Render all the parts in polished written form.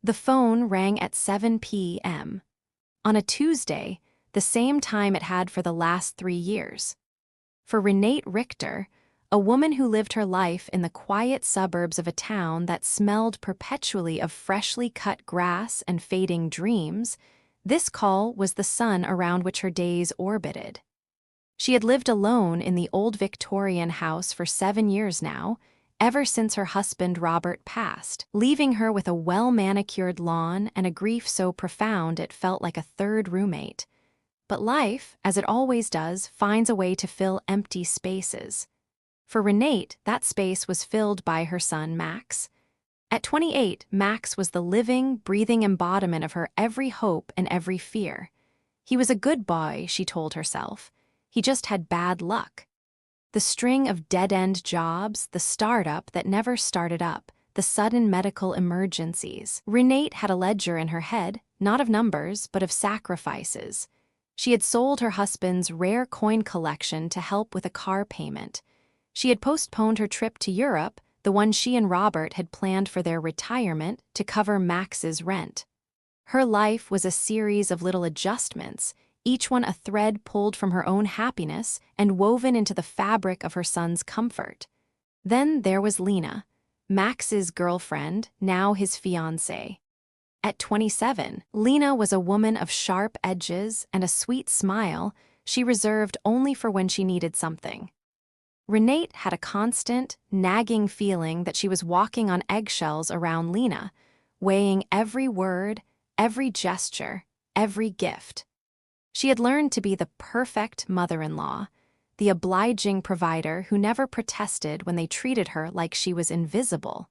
The phone rang at 7 p.m. on a Tuesday, the same time it had for the last 3 years. For Renate Richter, a woman who lived her life in the quiet suburbs of a town that smelled perpetually of freshly cut grass and fading dreams, this call was the sun around which her days orbited. She had lived alone in the old Victorian house for 7 years now, ever since her husband Robert passed, leaving her with a well-manicured lawn and a grief so profound it felt like a third roommate. But life, as it always does, finds a way to fill empty spaces. For Renate, that space was filled by her son Max. At 28, Max was the living, breathing embodiment of her every hope and every fear. He was a good boy, she told herself. He just had bad luck. The string of dead-end jobs, the startup that never started up, the sudden medical emergencies. Renate had a ledger in her head, not of numbers, but of sacrifices. She had sold her husband's rare coin collection to help with a car payment. She had postponed her trip to Europe, the one she and Robert had planned for their retirement, to cover Max's rent. Her life was a series of little adjustments, each one a thread pulled from her own happiness and woven into the fabric of her son's comfort. Then there was Lena, Max's girlfriend, now his fiancée. At 27, Lena was a woman of sharp edges and a sweet smile she reserved only for when she needed something. Renate had a constant, nagging feeling that she was walking on eggshells around Lena, weighing every word, every gesture, every gift. She had learned to be the perfect mother-in-law, the obliging provider who never protested when they treated her like she was invisible.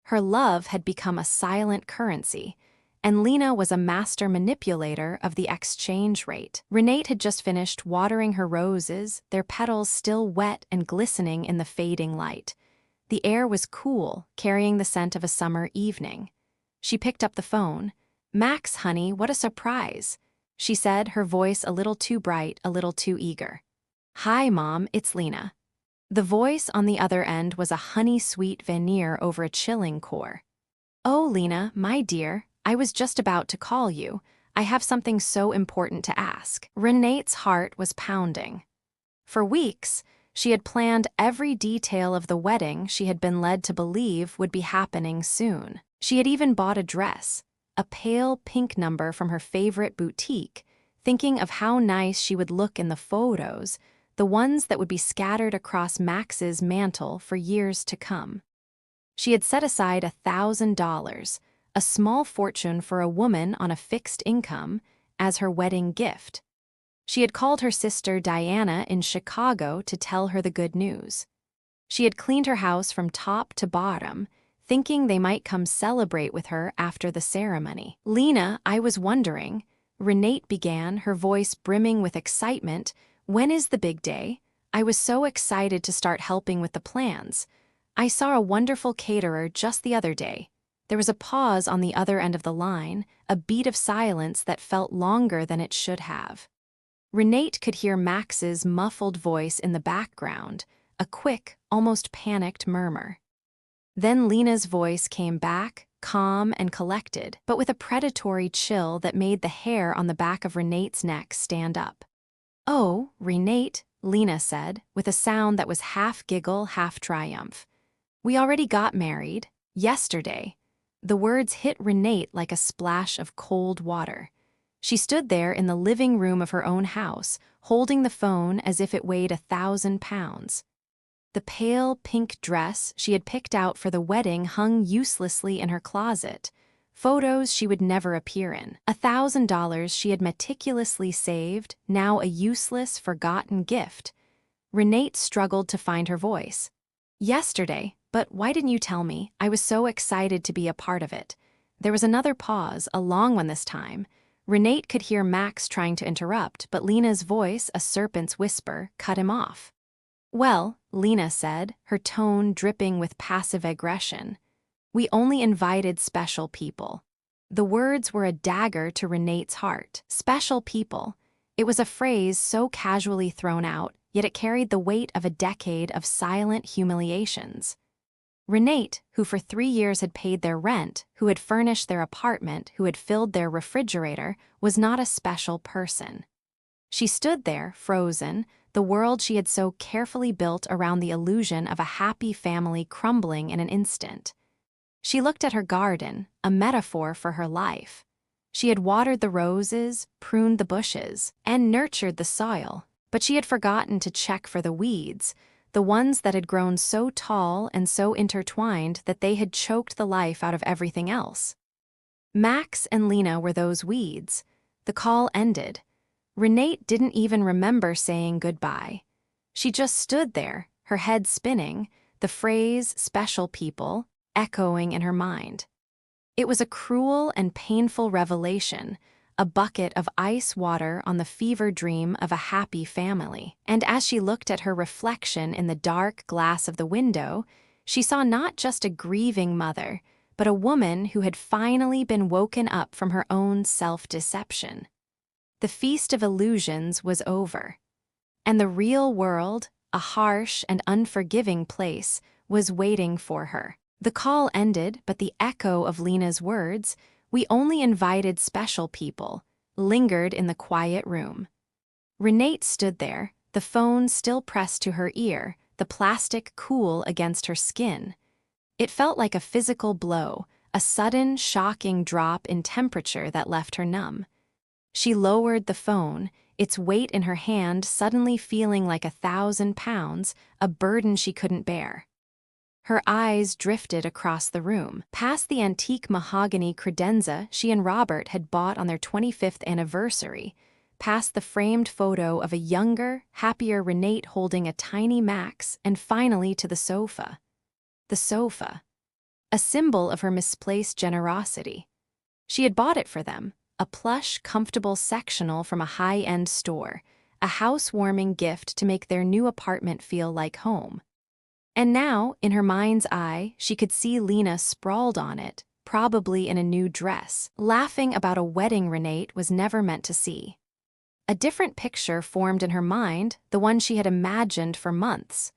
Her love had become a silent currency, and Lena was a master manipulator of the exchange rate. Renate had just finished watering her roses, their petals still wet and glistening in the fading light. The air was cool, carrying the scent of a summer evening. She picked up the phone. "Max, honey, what a surprise," she said, her voice a little too bright, a little too eager. "Hi, Mom, it's Lena." The voice on the other end was a honey-sweet veneer over a chilling core. "Oh, Lena, my dear, I was just about to call you. I have something so important to ask." Renate's heart was pounding. For weeks, she had planned every detail of the wedding she had been led to believe would be happening soon. She had even bought a dress, a pale pink number from her favorite boutique, thinking of how nice she would look in the photos, the ones that would be scattered across Max's mantle for years to come. She had set aside $1,000, a small fortune for a woman on a fixed income, as her wedding gift. She had called her sister Diana in Chicago to tell her the good news. She had cleaned her house from top to bottom, thinking they might come celebrate with her after the ceremony. "Lena, I was wondering," Renate began, her voice brimming with excitement, "when is the big day? I was so excited to start helping with the plans. I saw a wonderful caterer just the other day." There was a pause on the other end of the line, a beat of silence that felt longer than it should have. Renate could hear Max's muffled voice in the background, a quick, almost panicked murmur. Then Lena's voice came back, calm and collected, but with a predatory chill that made the hair on the back of Renate's neck stand up. "Oh, Renate," Lena said, with a sound that was half giggle, half triumph. "We already got married. Yesterday." The words hit Renate like a splash of cold water. She stood there in the living room of her own house, holding the phone as if it weighed 1,000 pounds. The pale pink dress she had picked out for the wedding hung uselessly in her closet, photos she would never appear in. $1,000 she had meticulously saved, now a useless, forgotten gift. Renate struggled to find her voice. "Yesterday, but why didn't you tell me? I was so excited to be a part of it." There was another pause, a long one this time. Renate could hear Max trying to interrupt, but Lena's voice, a serpent's whisper, cut him off. "Well," Lena said, her tone dripping with passive aggression, "we only invited special people." The words were a dagger to Renate's heart. Special people. It was a phrase so casually thrown out, yet it carried the weight of a decade of silent humiliations. Renate, who for 3 years had paid their rent, who had furnished their apartment, who had filled their refrigerator, was not a special person. She stood there, frozen, the world she had so carefully built around the illusion of a happy family crumbling in an instant. She looked at her garden, a metaphor for her life. She had watered the roses, pruned the bushes, and nurtured the soil, but she had forgotten to check for the weeds, the ones that had grown so tall and so intertwined that they had choked the life out of everything else. Max and Lena were those weeds. The call ended. Renate didn't even remember saying goodbye. She just stood there, her head spinning, the phrase "special people" echoing in her mind. It was a cruel and painful revelation, a bucket of ice water on the fever dream of a happy family. And as she looked at her reflection in the dark glass of the window, she saw not just a grieving mother, but a woman who had finally been woken up from her own self-deception. The feast of illusions was over, and the real world, a harsh and unforgiving place, was waiting for her. The call ended, but the echo of Lena's words, "We only invited special people," lingered in the quiet room. Renate stood there, the phone still pressed to her ear, the plastic cool against her skin. It felt like a physical blow, a sudden, shocking drop in temperature that left her numb. She lowered the phone, its weight in her hand suddenly feeling like 1,000 pounds, a burden she couldn't bear. Her eyes drifted across the room, past the antique mahogany credenza she and Robert had bought on their 25th anniversary, past the framed photo of a younger, happier Renate holding a tiny Max, and finally to the sofa. The sofa. A symbol of her misplaced generosity. She had bought it for them, a plush, comfortable sectional from a high-end store, a housewarming gift to make their new apartment feel like home. And now, in her mind's eye, she could see Lena sprawled on it, probably in a new dress, laughing about a wedding Renate was never meant to see. A different picture formed in her mind, the one she had imagined for months.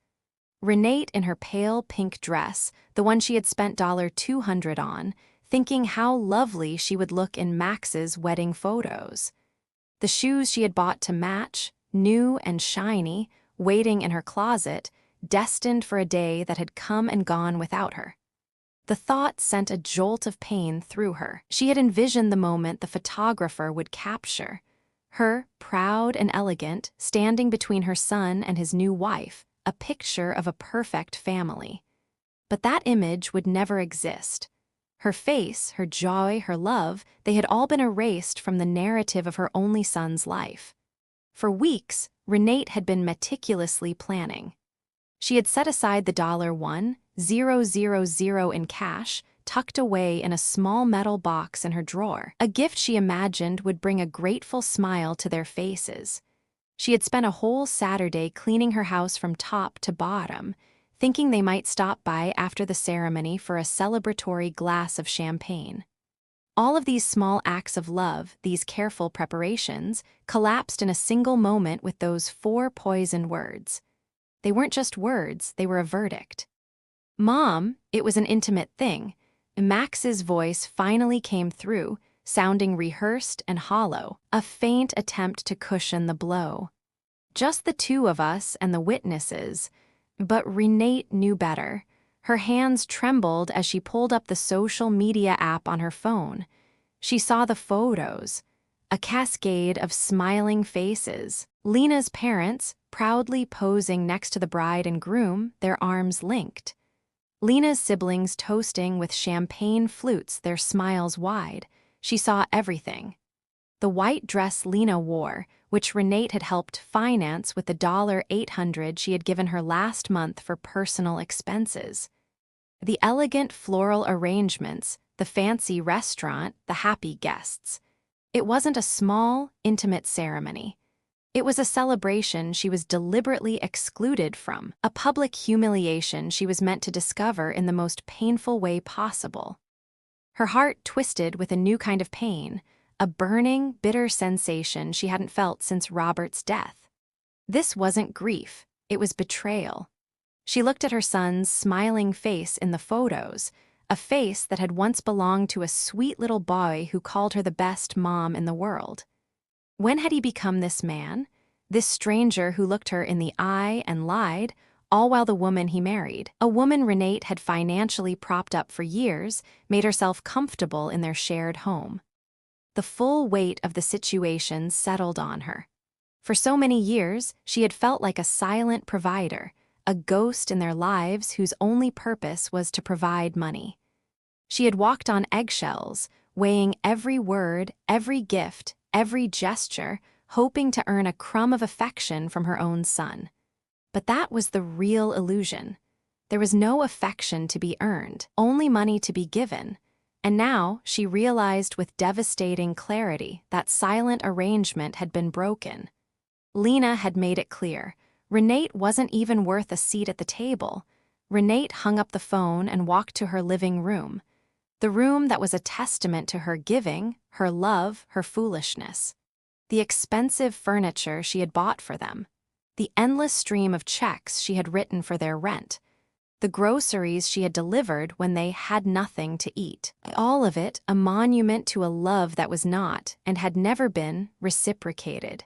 Renate in her pale pink dress, the one she had spent $200 on, thinking how lovely she would look in Max's wedding photos. The shoes she had bought to match, new and shiny, waiting in her closet, destined for a day that had come and gone without her. The thought sent a jolt of pain through her. She had envisioned the moment the photographer would capture. Her, proud and elegant, standing between her son and his new wife, a picture of a perfect family. But that image would never exist. Her face, her joy, her love, they had all been erased from the narrative of her only son's life. For weeks, Renate had been meticulously planning. She had set aside the $1,000 in cash, tucked away in a small metal box in her drawer, a gift she imagined would bring a grateful smile to their faces. She had spent a whole Saturday cleaning her house from top to bottom, thinking they might stop by after the ceremony for a celebratory glass of champagne. All of these small acts of love, these careful preparations, collapsed in a single moment with those 4 poisoned words. They weren't just words, they were a verdict. "Mom, it was an intimate thing." Max's voice finally came through, sounding rehearsed and hollow, a faint attempt to cushion the blow. "Just the two of us and the witnesses." But Renate knew better. Her hands trembled as she pulled up the social media app on her phone. She saw the photos, a cascade of smiling faces. Lena's parents, proudly posing next to the bride and groom, their arms linked. Lena's siblings toasting with champagne flutes, their smiles wide. She saw everything. The white dress Lena wore, which Renate had helped finance with the $800 she had given her last month for personal expenses. The elegant floral arrangements, the fancy restaurant, the happy guests. It wasn't a small, intimate ceremony. It was a celebration she was deliberately excluded from, a public humiliation she was meant to discover in the most painful way possible. Her heart twisted with a new kind of pain, a burning, bitter sensation she hadn't felt since Robert's death. This wasn't grief, it was betrayal. She looked at her son's smiling face in the photos, a face that had once belonged to a sweet little boy who called her the best mom in the world. When had he become this man? This stranger who looked her in the eye and lied, all while the woman he married, a woman Renate had financially propped up for years, made herself comfortable in their shared home. The full weight of the situation settled on her. For so many years, she had felt like a silent provider, a ghost in their lives whose only purpose was to provide money. She had walked on eggshells, weighing every word, every gift, every gesture, hoping to earn a crumb of affection from her own son. But that was the real illusion. There was no affection to be earned, only money to be given. And now she realized with devastating clarity that silent arrangement had been broken. Lena had made it clear. Renate wasn't even worth a seat at the table. Renate hung up the phone and walked to her living room. The room that was a testament to her giving, her love, her foolishness. The expensive furniture she had bought for them. The endless stream of checks she had written for their rent. The groceries she had delivered when they had nothing to eat. All of it a monument to a love that was not, and had never been, reciprocated.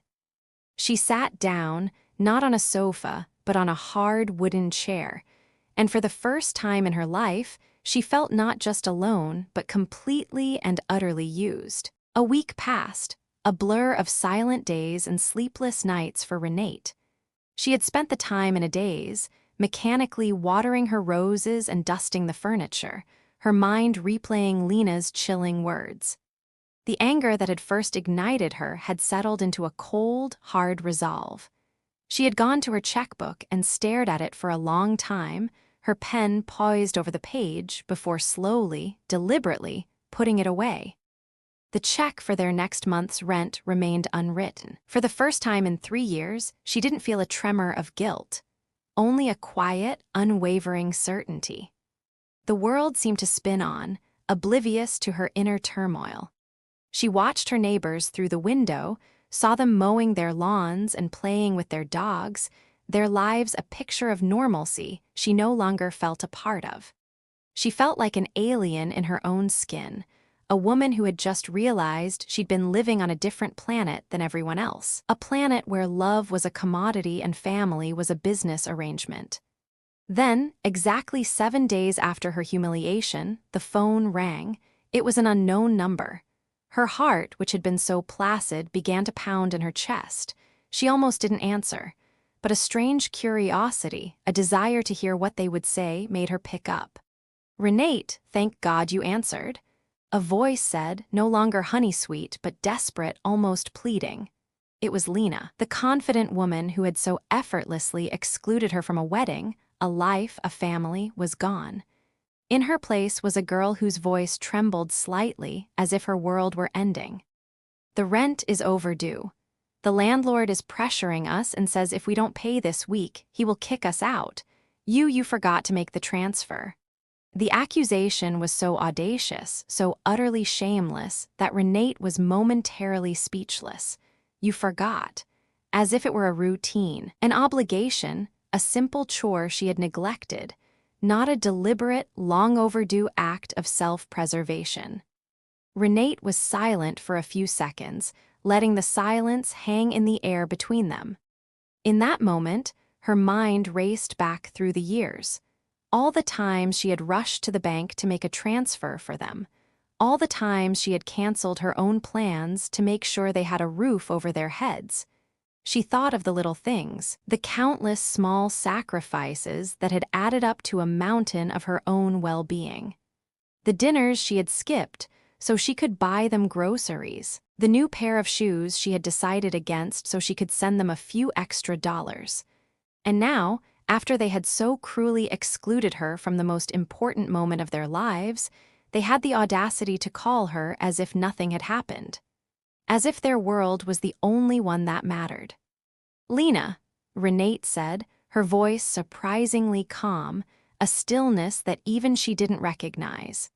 She sat down, not on a sofa, but on a hard wooden chair, and for the first time in her life, she felt not just alone, but completely and utterly used. A week passed, a blur of silent days and sleepless nights for Renate. She had spent the time in a daze, mechanically watering her roses and dusting the furniture, her mind replaying Lena's chilling words. The anger that had first ignited her had settled into a cold, hard resolve. She had gone to her checkbook and stared at it for a long time, her pen poised over the page before slowly, deliberately, putting it away. The check for their next month's rent remained unwritten. For the first time in 3 years, she didn't feel a tremor of guilt, only a quiet, unwavering certainty. The world seemed to spin on, oblivious to her inner turmoil. She watched her neighbors through the window, saw them mowing their lawns and playing with their dogs, their lives a picture of normalcy she no longer felt a part of. She felt like an alien in her own skin, a woman who had just realized she'd been living on a different planet than everyone else, a planet where love was a commodity and family was a business arrangement. Then, exactly 7 days after her humiliation, the phone rang. It was an unknown number. Her heart, which had been so placid, began to pound in her chest. She almost didn't answer. But a strange curiosity, a desire to hear what they would say, made her pick up. "Renate, thank God you answered." A voice said, no longer honey-sweet, but desperate, almost pleading. It was Lena, the confident woman who had so effortlessly excluded her from a wedding, a life, a family, was gone. In her place was a girl whose voice trembled slightly, as if her world were ending. "The rent is overdue. The landlord is pressuring us and says if we don't pay this week, he will kick us out. You forgot to make the transfer." The accusation was so audacious, so utterly shameless, that Renate was momentarily speechless. You forgot. As if it were a routine, an obligation, a simple chore she had neglected, not a deliberate, long overdue act of self-preservation. Renate was silent for a few seconds, letting the silence hang in the air between them. In that moment, her mind raced back through the years. All the times she had rushed to the bank to make a transfer for them. All the times she had canceled her own plans to make sure they had a roof over their heads. She thought of the little things, the countless small sacrifices that had added up to a mountain of her own well-being. The dinners she had skipped so she could buy them groceries, the new pair of shoes she had decided against so she could send them a few extra dollars. And now, after they had so cruelly excluded her from the most important moment of their lives, they had the audacity to call her as if nothing had happened. As if their world was the only one that mattered. "Lena," Renate said, her voice surprisingly calm, a stillness that even she didn't recognize.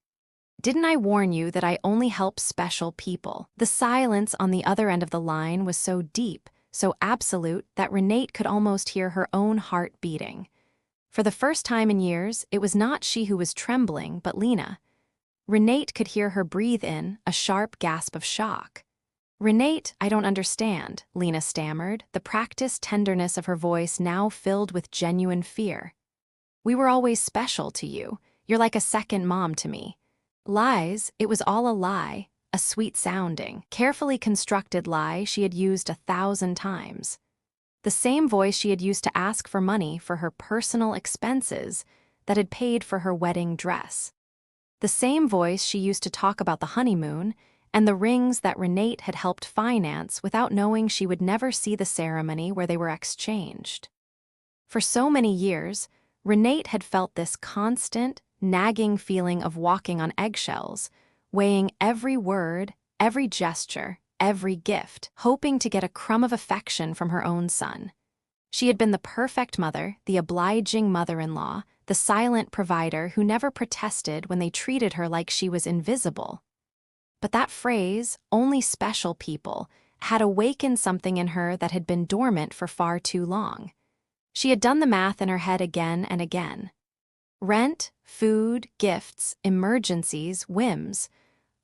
"Didn't I warn you that I only help special people?" The silence on the other end of the line was so deep, so absolute, that Renate could almost hear her own heart beating. For the first time in years, it was not she who was trembling, but Lena. Renate could hear her breathe in, a sharp gasp of shock. "Renate, I don't understand," Lena stammered, the practiced tenderness of her voice now filled with genuine fear. "We were always special to you. You're like a second mom to me." Lies, it was all a lie, a sweet-sounding, carefully constructed lie she had used 1,000 times. The same voice she had used to ask for money for her personal expenses that had paid for her wedding dress. The same voice she used to talk about the honeymoon and the rings that Renate had helped finance without knowing she would never see the ceremony where they were exchanged. For so many years, Renate had felt this constant, nagging feeling of walking on eggshells, weighing every word, every gesture, every gift, hoping to get a crumb of affection from her own son. She had been the perfect mother, the obliging mother-in-law, the silent provider who never protested when they treated her like she was invisible. But that phrase, "only special people," had awakened something in her that had been dormant for far too long. She had done the math in her head again and again. Rent, food, gifts, emergencies, whims.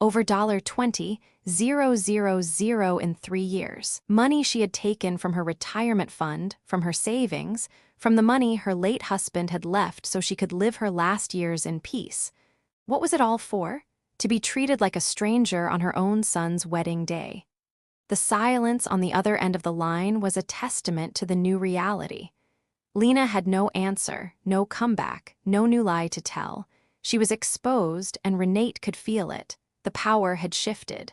Over $20,000 in 3 years. Money she had taken from her retirement fund, from her savings, from the money her late husband had left so she could live her last years in peace. What was it all for? To be treated like a stranger on her own son's wedding day. The silence on the other end of the line was a testament to the new reality. Lena had no answer, no comeback, no new lie to tell. She was exposed, and Renate could feel it. The power had shifted.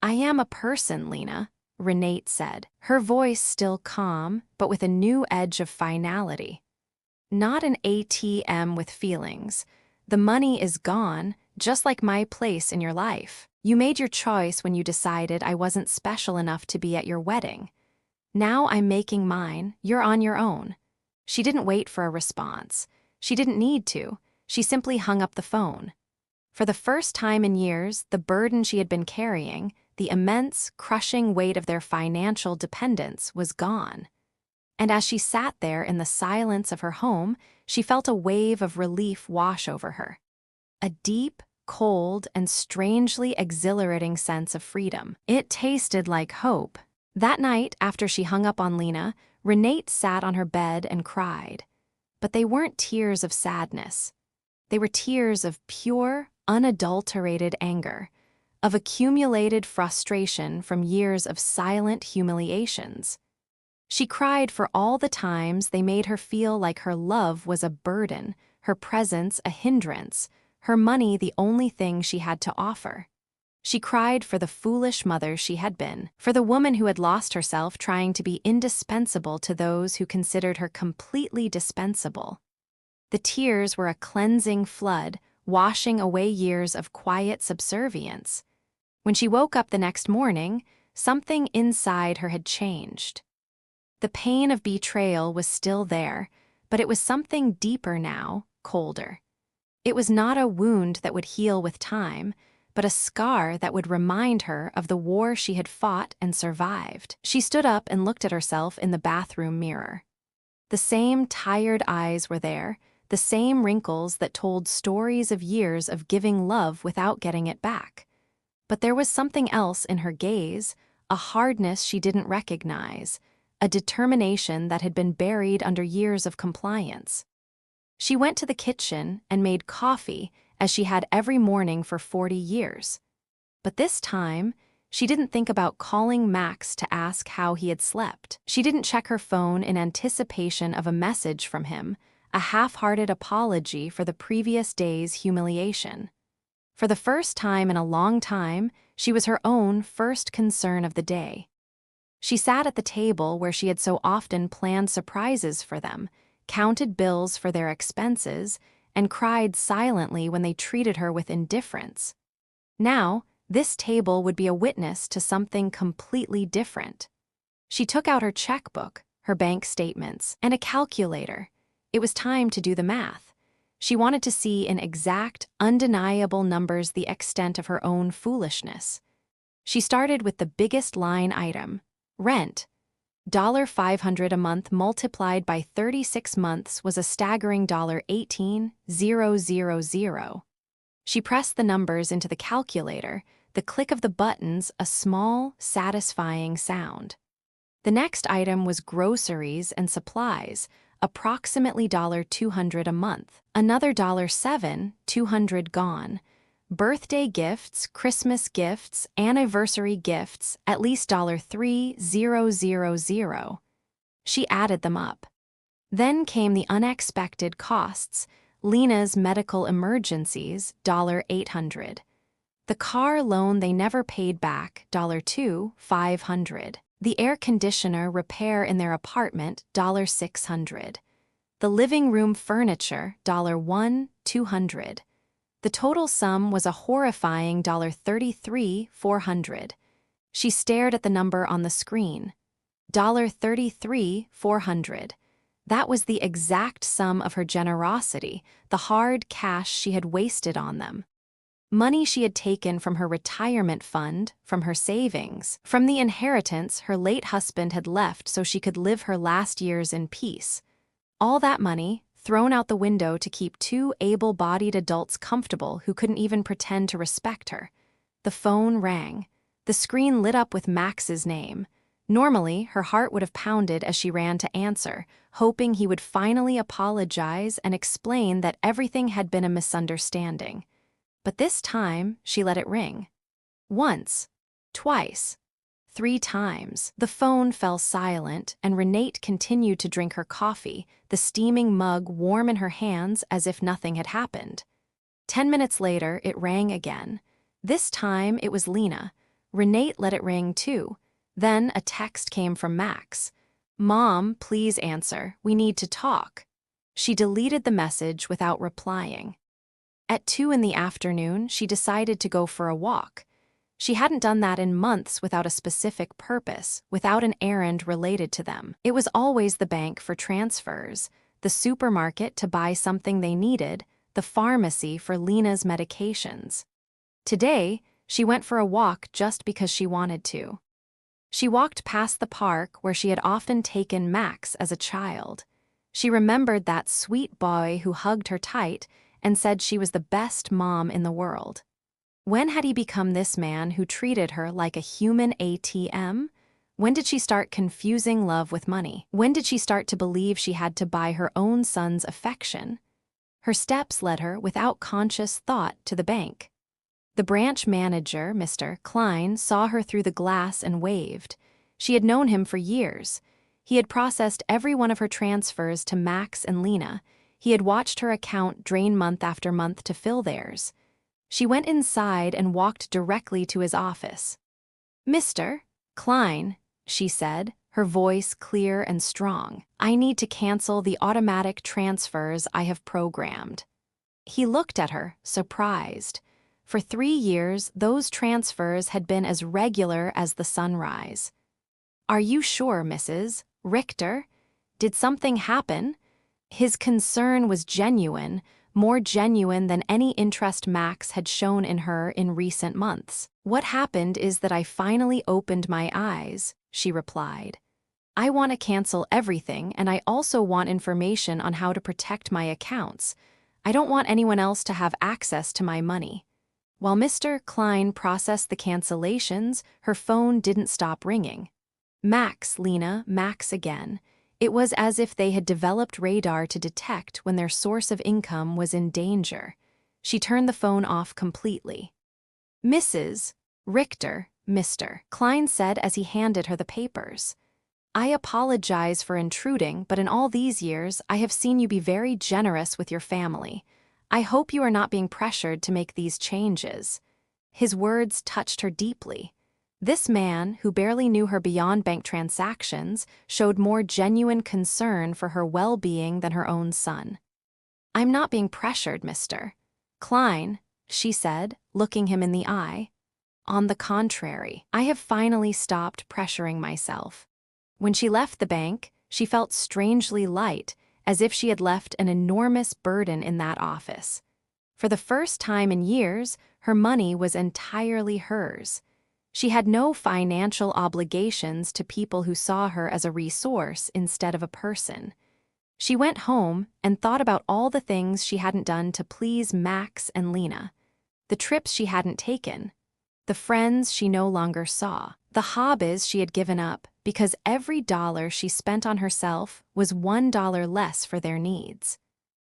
"I am a person, Lena," Renate said, her voice still calm, but with a new edge of finality. "Not an ATM with feelings. The money is gone, just like my place in your life. You made your choice when you decided I wasn't special enough to be at your wedding. Now I'm making mine, you're on your own." She didn't wait for a response. She didn't need to. She simply hung up the phone. For the first time in years, the burden she had been carrying, the immense, crushing weight of their financial dependence, was gone. And as she sat there in the silence of her home, she felt a wave of relief wash over her. A deep, cold, and strangely exhilarating sense of freedom. It tasted like hope. That night, after she hung up on Lena, Renate sat on her bed and cried. But they weren't tears of sadness. They were tears of pure, unadulterated anger, of accumulated frustration from years of silent humiliations. She cried for all the times they made her feel like her love was a burden, her presence a hindrance, her money the only thing she had to offer. She cried for the foolish mother she had been, for the woman who had lost herself trying to be indispensable to those who considered her completely dispensable. The tears were a cleansing flood, washing away years of quiet subservience. When she woke up the next morning, something inside her had changed. The pain of betrayal was still there, but it was something deeper now, colder. It was not a wound that would heal with time, but a scar that would remind her of the war she had fought and survived. She stood up and looked at herself in the bathroom mirror. The same tired eyes were there, the same wrinkles that told stories of years of giving love without getting it back. But there was something else in her gaze, a hardness she didn't recognize, a determination that had been buried under years of compliance. She went to the kitchen and made coffee as she had every morning for 40 years. But this time, she didn't think about calling Max to ask how he had slept. She didn't check her phone in anticipation of a message from him, a half-hearted apology for the previous day's humiliation. For the first time in a long time, she was her own first concern of the day. She sat at the table where she had so often planned surprises for them, counted bills for their expenses, and cried silently when they treated her with indifference. Now, this table would be a witness to something completely different. She took out her checkbook, her bank statements, and a calculator. It was time to do the math. She wanted to see in exact, undeniable numbers the extent of her own foolishness. She started with the biggest line item, rent. $500 a month multiplied by 36 months was a staggering $18,000. She pressed the numbers into the calculator, the click of the buttons a small, satisfying sound. The next item was groceries and supplies, approximately $200 a month. Another $200 gone. Birthday gifts, Christmas gifts, anniversary gifts, at least $3,000. She added them up. Then came the unexpected costs. Lena's medical emergencies, $800. The car loan they never paid back, $500. The air conditioner repair in their apartment, $600. The living room furniture, $200. The total sum was a horrifying $33,400. She stared at the number on the screen. $33,400. That was the exact sum of her generosity, the hard cash she had wasted on them. Money she had taken from her retirement fund, from her savings, from the inheritance her late husband had left so she could live her last years in peace. All that money, thrown out the window to keep two able-bodied adults comfortable who couldn't even pretend to respect her. The phone rang. The screen lit up with Max's name. Normally, her heart would have pounded as she ran to answer, hoping he would finally apologize and explain that everything had been a misunderstanding. But this time, she let it ring. Once, twice, 3 times. The phone fell silent, and Renate continued to drink her coffee, the steaming mug warm in her hands as if nothing had happened. 10 minutes later, it rang again. This time, it was Lena. Renate let it ring too. Then a text came from Max. "Mom, please answer. We need to talk." She deleted the message without replying. At 2 in the afternoon, she decided to go for a walk. She hadn't done that in months without a specific purpose, without an errand related to them. It was always the bank for transfers, the supermarket to buy something they needed, the pharmacy for Lena's medications. Today, she went for a walk just because she wanted to. She walked past the park where she had often taken Max as a child. She remembered that sweet boy who hugged her tight and said she was the best mom in the world. When had he become this man who treated her like a human ATM? When did she start confusing love with money? When did she start to believe she had to buy her own son's affection? Her steps led her, without conscious thought, to the bank. The branch manager, Mr. Klein, saw her through the glass and waved. She had known him for years. He had processed every one of her transfers to Max and Lena. He had watched her account drain month after month to fill theirs. She went inside and walked directly to his office. "Mr. Klein," she said, her voice clear and strong, "I need to cancel the automatic transfers I have programmed." He looked at her, surprised. For 3 years, those transfers had been as regular as the sunrise. "Are you sure, Mrs. Richter? Did something happen?" His concern was genuine, more genuine than any interest Max had shown in her in recent months. "What happened is that I finally opened my eyes," she replied. "I want to cancel everything, and I also want information on how to protect my accounts. I don't want anyone else to have access to my money." While Mr. Klein processed the cancellations, her phone didn't stop ringing. Max, Lena, Max again. It was as if they had developed radar to detect when their source of income was in danger. She turned the phone off completely. "Mrs. Richter," Mr. Klein said as he handed her the papers. "I apologize for intruding, but in all these years, I have seen you be very generous with your family. I hope you are not being pressured to make these changes." His words touched her deeply. This man, who barely knew her beyond bank transactions, showed more genuine concern for her well-being than her own son. "I'm not being pressured, Mr. Klein," she said, looking him in the eye. "On the contrary, I have finally stopped pressuring myself." When she left the bank, she felt strangely light, as if she had left an enormous burden in that office. For the first time in years, her money was entirely hers. She had no financial obligations to people who saw her as a resource instead of a person. She went home and thought about all the things she hadn't done to please Max and Lena, the trips she hadn't taken, the friends she no longer saw, the hobbies she had given up because every dollar she spent on herself was $1 less for their needs.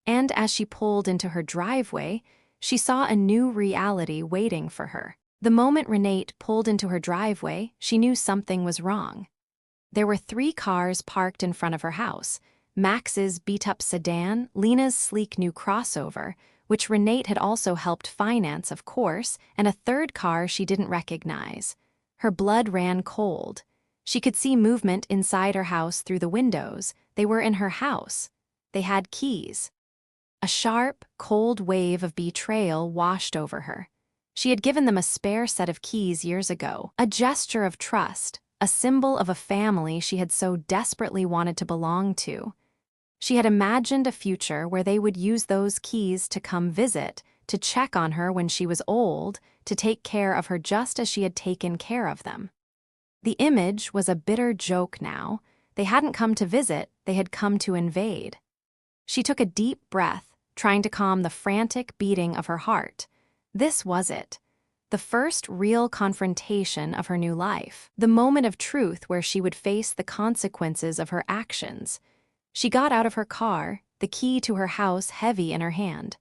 And as she pulled into her driveway, she saw a new reality waiting for her. The moment Renate pulled into her driveway, she knew something was wrong. There were 3 cars parked in front of her house: Max's beat-up sedan, Lena's sleek new crossover, which Renate had also helped finance, of course, and a 3rd car she didn't recognize. Her blood ran cold. She could see movement inside her house through the windows. They were in her house. They had keys. A sharp, cold wave of betrayal washed over her. She had given them a spare set of keys years ago, a gesture of trust, a symbol of a family she had so desperately wanted to belong to. She had imagined a future where they would use those keys to come visit, to check on her when she was old, to take care of her just as she had taken care of them. The image was a bitter joke now. They hadn't come to visit, they had come to invade. She took a deep breath, trying to calm the frantic beating of her heart. This was it. The first real confrontation of her new life. The moment of truth where she would face the consequences of her actions. She got out of her car, the key to her house heavy in her hand.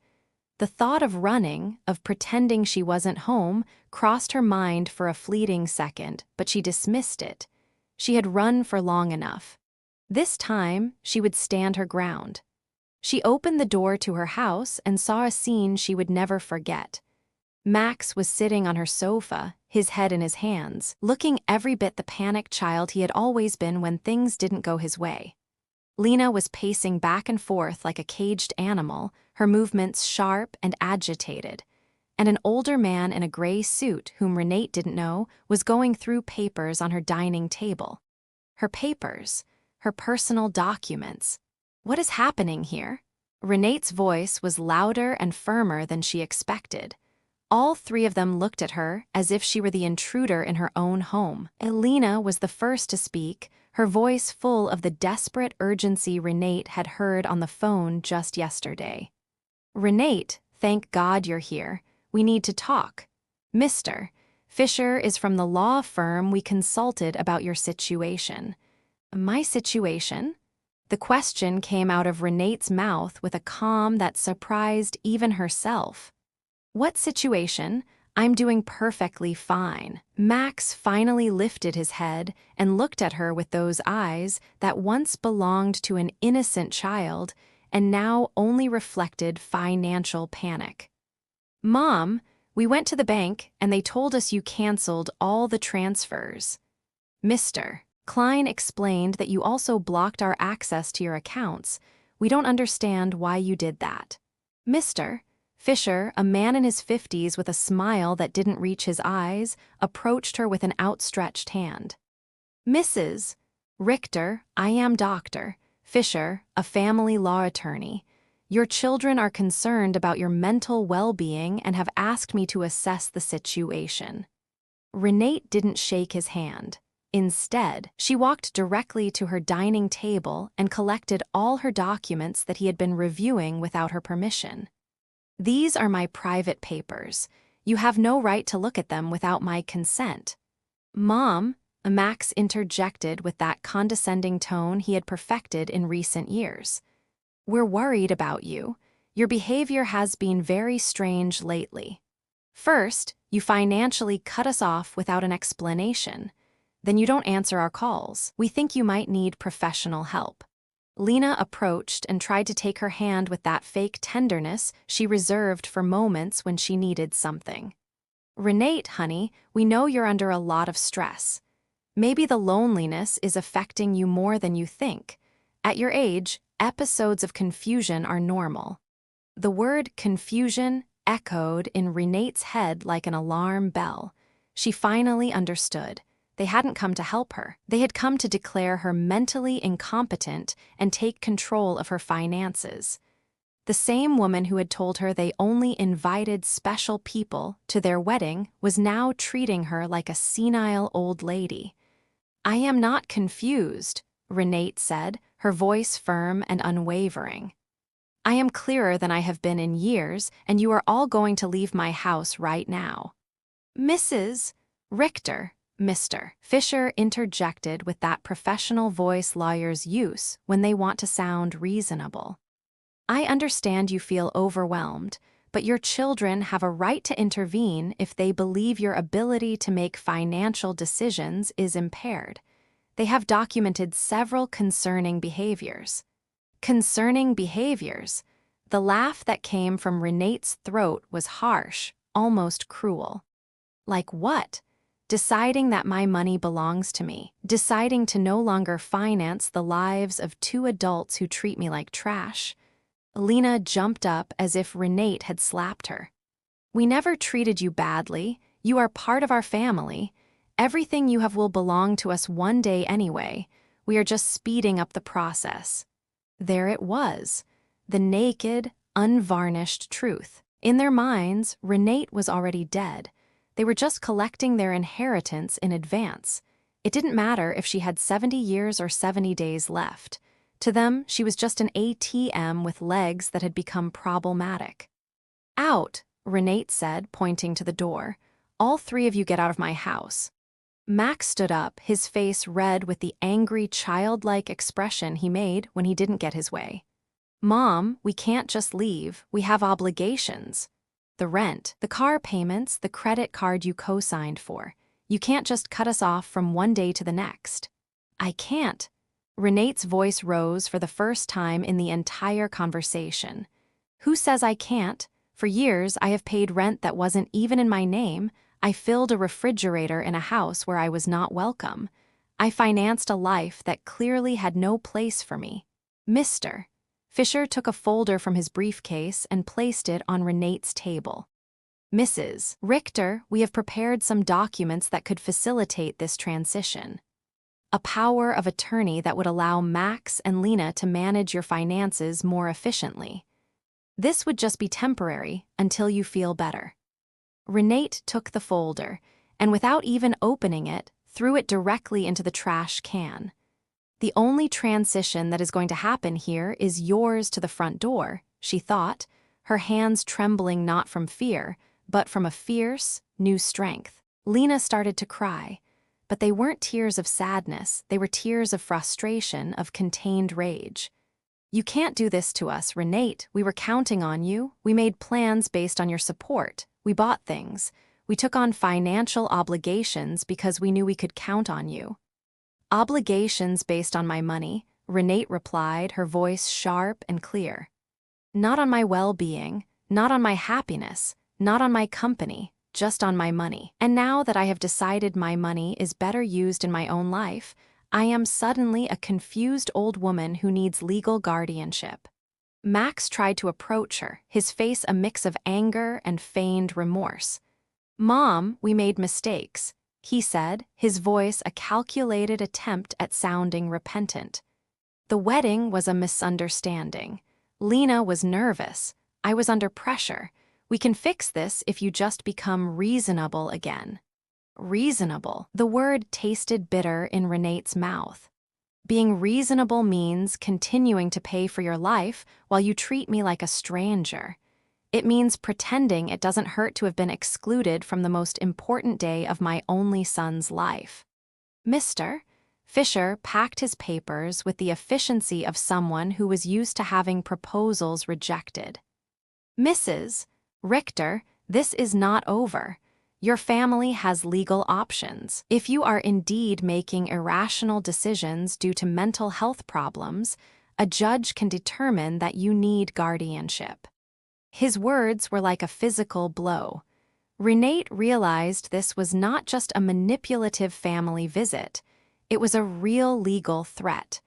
The thought of running, of pretending she wasn't home, crossed her mind for a fleeting second, but she dismissed it. She had run for long enough. This time, she would stand her ground. She opened the door to her house and saw a scene she would never forget. Max was sitting on her sofa, his head in his hands, looking every bit the panicked child he had always been when things didn't go his way. Lena was pacing back and forth like a caged animal, her movements sharp and agitated. And an older man in a gray suit, whom Renate didn't know, was going through papers on her dining table. Her papers, her personal documents. What is happening here? Renate's voice was louder and firmer than she expected. All 3 of them looked at her as if she were the intruder in her own home. Elena was the first to speak, her voice full of the desperate urgency Renate had heard on the phone just yesterday. "Renate, thank God you're here. We need to talk. Mr. Fisher is from the law firm we consulted about your situation." "My situation?" The question came out of Renate's mouth with a calm that surprised even herself. "What situation? I'm doing perfectly fine." Max finally lifted his head and looked at her with those eyes that once belonged to an innocent child and now only reflected financial panic. "Mom, we went to the bank and they told us you canceled all the transfers." "Mr. Klein explained that you also blocked our access to your accounts. We don't understand why you did that." "Mr. Fisher, a man in his 50s with a smile that didn't reach his eyes, approached her with an outstretched hand. "Mrs. Richter, I am Dr. Fisher, a family law attorney. Your children are concerned about your mental well-being and have asked me to assess the situation." Renate didn't shake his hand. Instead, she walked directly to her dining table and collected all her documents that he had been reviewing without her permission. "These are my private papers. You have no right to look at them without my consent." "Mom," Max interjected with that condescending tone he had perfected in recent years. "We're worried about you. Your behavior has been very strange lately. First, you financially cut us off without an explanation. Then you don't answer our calls. We think you might need professional help." Lena approached and tried to take her hand with that fake tenderness she reserved for moments when she needed something. "Renate, honey, we know you're under a lot of stress. Maybe the loneliness is affecting you more than you think. At your age, episodes of confusion are normal." The word confusion echoed in Renate's head like an alarm bell. She finally understood. They hadn't come to help her. They had come to declare her mentally incompetent and take control of her finances. The same woman who had told her they only invited special people to their wedding was now treating her like a senile old lady. "I am not confused," Renate said, her voice firm and unwavering. "I am clearer than I have been in years, and you are all going to leave my house right now." "Mrs. Richter," Mr. Fisher interjected with that professional voice lawyers use when they want to sound reasonable. "I understand you feel overwhelmed, but your children have a right to intervene if they believe your ability to make financial decisions is impaired. They have documented several concerning behaviors." Concerning behaviors? The laugh that came from Renate's throat was harsh, almost cruel. "Like what?" "Deciding that my money belongs to me. Deciding to no longer finance the lives of two adults who treat me like trash." Lena jumped up as if Renate had slapped her. "We never treated you badly. You are part of our family. Everything you have will belong to us one day anyway. We are just speeding up the process." There it was, the naked, unvarnished truth. In their minds, Renate was already dead. They were just collecting their inheritance in advance. It didn't matter if she had 70 years or 70 days left. To them, she was just an ATM with legs that had become problematic. "Out," Renate said, pointing to the door. "All three of you get out of my house." Max stood up, his face red with the angry, childlike expression he made when he didn't get his way. "Mom, we can't just leave. We have obligations. The rent, the car payments, the credit card you co-signed for. You can't just cut us off from one day to the next." "I can't." Renate's voice rose for the first time in the entire conversation. "Who says I can't? For years, I have paid rent that wasn't even in my name. I filled a refrigerator in a house where I was not welcome. I financed a life that clearly had no place for me." Mr. Fisher took a folder from his briefcase and placed it on Renate's table. "Mrs. Richter, we have prepared some documents that could facilitate this transition. A power of attorney that would allow Max and Lena to manage your finances more efficiently. This would just be temporary until you feel better." Renate took the folder, and without even opening it, threw it directly into the trash can. "The only transition that is going to happen here is yours to the front door," she thought, her hands trembling not from fear, but from a fierce, new strength. Lena started to cry. But they weren't tears of sadness, they were tears of frustration, of contained rage. "You can't do this to us, Renate. We were counting on you. We made plans based on your support. We bought things. We took on financial obligations because we knew we could count on you." "Obligations based on my money," Renate replied, her voice sharp and clear. "Not on my well-being, not on my happiness, not on my company. Just on my money. And now that I have decided my money is better used in my own life, I am suddenly a confused old woman who needs legal guardianship." Max tried to approach her, his face a mix of anger and feigned remorse. "Mom, we made mistakes," he said, his voice a calculated attempt at sounding repentant. "The wedding was a misunderstanding. Lena was nervous. I was under pressure. We can fix this if you just become reasonable again." Reasonable. The word tasted bitter in Renate's mouth. "Being reasonable means continuing to pay for your life while you treat me like a stranger. It means pretending it doesn't hurt to have been excluded from the most important day of my only son's life." Mr. Fisher packed his papers with the efficiency of someone who was used to having proposals rejected. "Mrs. Richter, this is not over. Your family has legal options. If you are indeed making irrational decisions due to mental health problems, a judge can determine that you need guardianship." His words were like a physical blow. Renate realized this was not just a manipulative family visit. It was a real legal threat.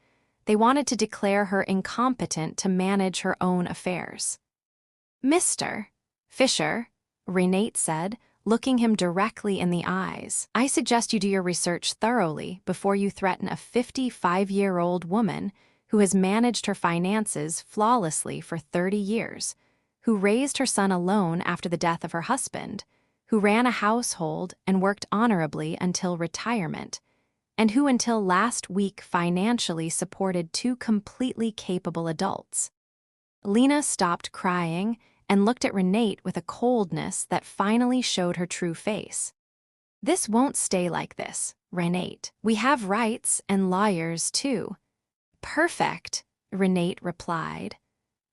They wanted to declare her incompetent to manage her own affairs. "Mr. Fisher," Renate said, looking him directly in the eyes, "I suggest you do your research thoroughly before you threaten a 55-year-old woman who has managed her finances flawlessly for 30 years, who raised her son alone after the death of her husband, who ran a household and worked honorably until retirement, and who until last week financially supported two completely capable adults. Lena stopped crying and looked at Renate with a coldness that finally showed her true face. "This won't stay like this, Renate. We have rights and lawyers too." "Perfect," Renate replied.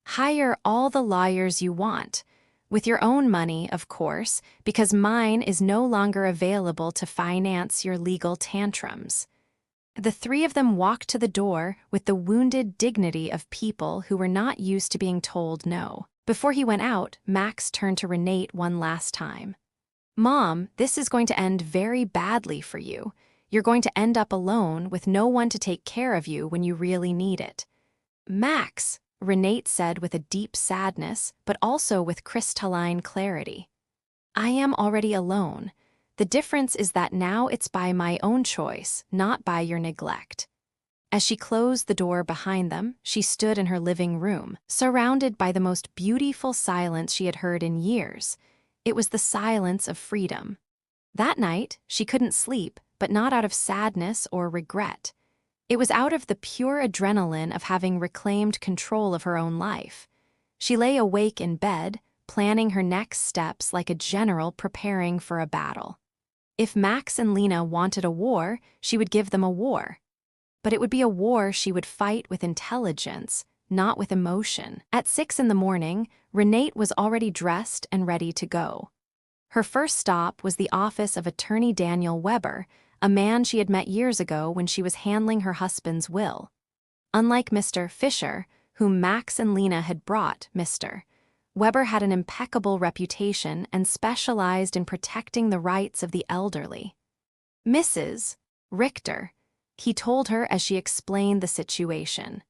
"Hire all the lawyers you want. With your own money, of course, because mine is no longer available to finance your legal tantrums." The three of them walked to the door with the wounded dignity of people who were not used to being told no. Before he went out, Max turned to Renate one last time. "Mom, this is going to end very badly for you. You're going to end up alone with no one to take care of you when you really need it." "Max," Renate said with a deep sadness, but also with crystalline clarity, "I am already alone. The difference is that now it's by my own choice, not by your neglect." As she closed the door behind them, she stood in her living room, surrounded by the most beautiful silence she had heard in years. It was the silence of freedom. That night, she couldn't sleep, but not out of sadness or regret. It was out of the pure adrenaline of having reclaimed control of her own life. She lay awake in bed, planning her next steps like a general preparing for a battle. If Max and Lena wanted a war, she would give them a war. But it would be a war she would fight with intelligence, not with emotion. At 6 in the morning, Renate was already dressed and ready to go. Her first stop was the office of attorney Daniel Weber, a man she had met years ago when she was handling her husband's will. Unlike Mr. Fisher, whom Max and Lena had brought, Mr. Weber had an impeccable reputation and specialized in protecting the rights of the elderly. "Mrs. Richter," he told her as she explained the situation.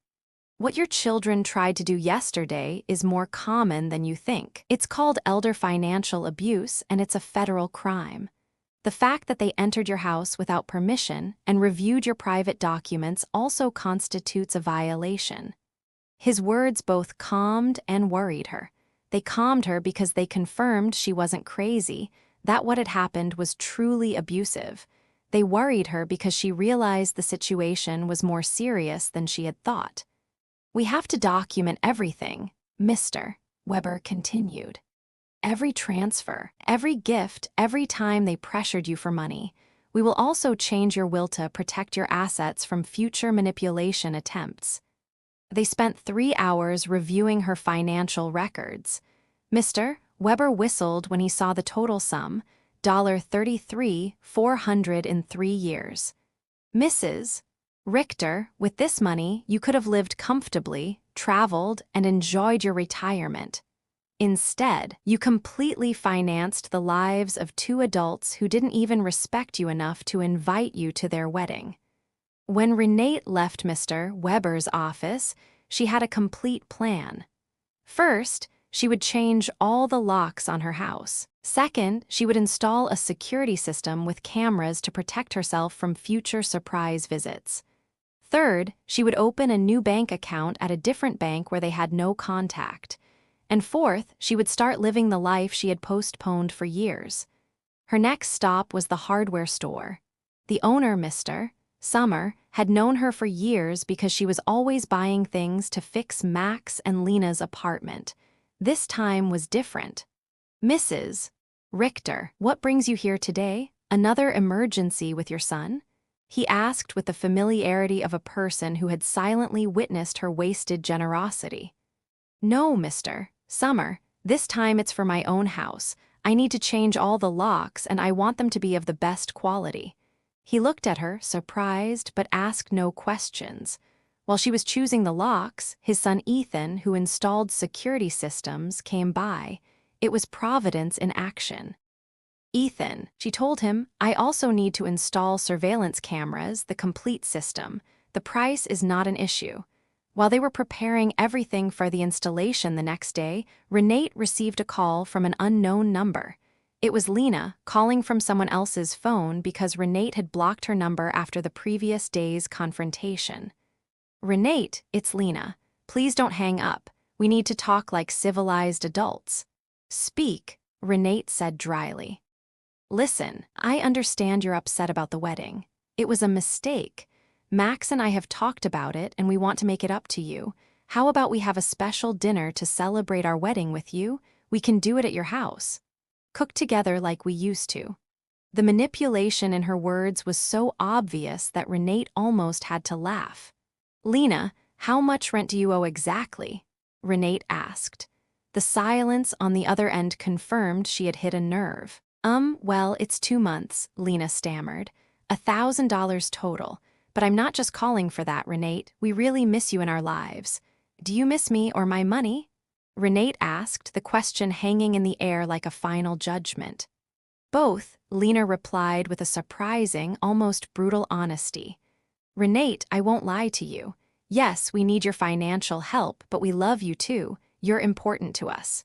"What your children tried to do yesterday is more common than you think. It's called elder financial abuse, and it's a federal crime. The fact that they entered your house without permission and reviewed your private documents also constitutes a violation." His words both calmed and worried her. They calmed her because they confirmed she wasn't crazy, that what had happened was truly abusive. They worried her because she realized the situation was more serious than she had thought. "We have to document everything," Mr. Weber continued. "Every transfer, every gift, every time they pressured you for money. We will also change your will to protect your assets from future manipulation attempts." They spent 3 hours reviewing her financial records. Mr. Weber whistled when he saw the total sum, $33,400 in 3 years. "Mrs. Richter, with this money, you could have lived comfortably, traveled, and enjoyed your retirement. Instead, you completely financed the lives of 2 adults who didn't even respect you enough to invite you to their wedding." When Renate left Mr. Weber's office, she had a complete plan. First, she would change all the locks on her house. Second, she would install a security system with cameras to protect herself from future surprise visits. Third, she would open a new bank account at a different bank where they had no contact. And fourth, she would start living the life she had postponed for years. Her next stop was the hardware store. The owner, Mr. Summer, had known her for years because she was always buying things to fix Max and Lena's apartment. This time was different. "Mrs. Richter, what brings you here today? Another emergency with your son?" he asked with the familiarity of a person who had silently witnessed her wasted generosity. "No, Mr. Summer, this time it's for my own house. I need to change all the locks and I want them to be of the best quality." He looked at her, surprised, but asked no questions. While she was choosing the locks, his son Ethan, who installed security systems, came by. It was Providence in action. "Ethan," she told him, "I also need to install surveillance cameras, the complete system. The price is not an issue." While they were preparing everything for the installation the next day, Renate received a call from an unknown number. It was Lena calling from someone else's phone because Renate had blocked her number after the previous day's confrontation. Renate, it's Lena. Please don't hang up. We need to talk like civilized adults. Speak, Renate said dryly. Listen, I understand you're upset about the wedding. It was a mistake. Max and I have talked about it and we want to make it up to you. How about we have a special dinner to celebrate our wedding with you? We can do it at your house. Cook together like we used to. The manipulation in her words was so obvious that Renate almost had to laugh. Lena, how much rent do you owe exactly? Renate asked. The silence on the other end confirmed she had hit a nerve. Well, it's 2 months, Lena stammered. $1,000 total. But I'm not just calling for that, Renate. We really miss you in our lives. Do you miss me or my money? Renate asked, the question hanging in the air like a final judgment. Both, Lena replied with a surprising, almost brutal honesty. Renate, I won't lie to you. Yes, we need your financial help, but we love you too. You're important to us.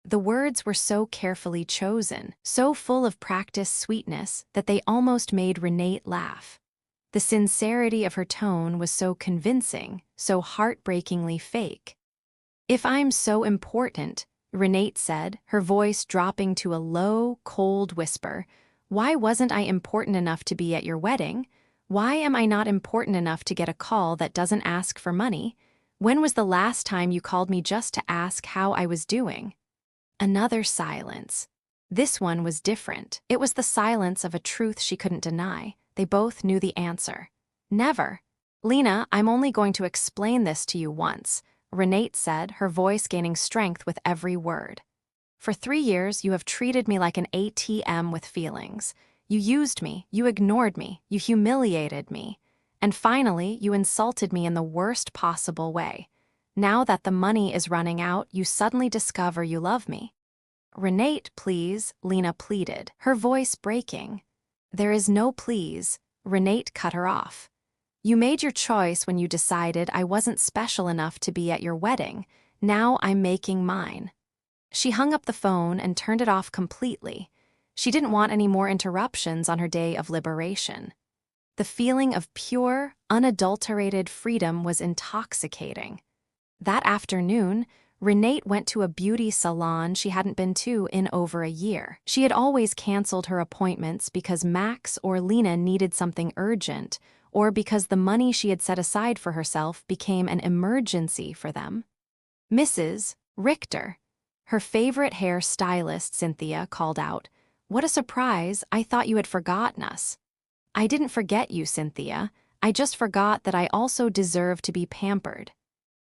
The words were so carefully chosen, so full of practiced sweetness, that they almost made Renate laugh. The sincerity of her tone was so convincing, so heartbreakingly fake. If I'm so important, Renate said, her voice dropping to a low, cold whisper, why wasn't I important enough to be at your wedding? Why am I not important enough to get a call that doesn't ask for money? When was the last time you called me just to ask how I was doing? Another silence. This one was different. It was the silence of a truth she couldn't deny. They both knew the answer. Never. Lena, I'm only going to explain this to you once, Renate said, her voice gaining strength with every word. For 3 years, you have treated me like an ATM with feelings. You used me, you ignored me, you humiliated me. And finally, you insulted me in the worst possible way. Now that the money is running out, you suddenly discover you love me. Renate, please, Lena pleaded, her voice breaking. There is no please, Renate cut her off. You made your choice when you decided I wasn't special enough to be at your wedding. Now I'm making mine. She hung up the phone and turned it off completely. She didn't want any more interruptions on her day of liberation. The feeling of pure, unadulterated freedom was intoxicating. That afternoon, Renate went to a beauty salon she hadn't been to in over a year. She had always canceled her appointments because Max or Lena needed something urgent, or because the money she had set aside for herself became an emergency for them. Mrs. Richter, her favorite hair stylist, Cynthia, called out, "What a surprise, I thought you had forgotten us." "I didn't forget you, Cynthia. I just forgot that I also deserve to be pampered."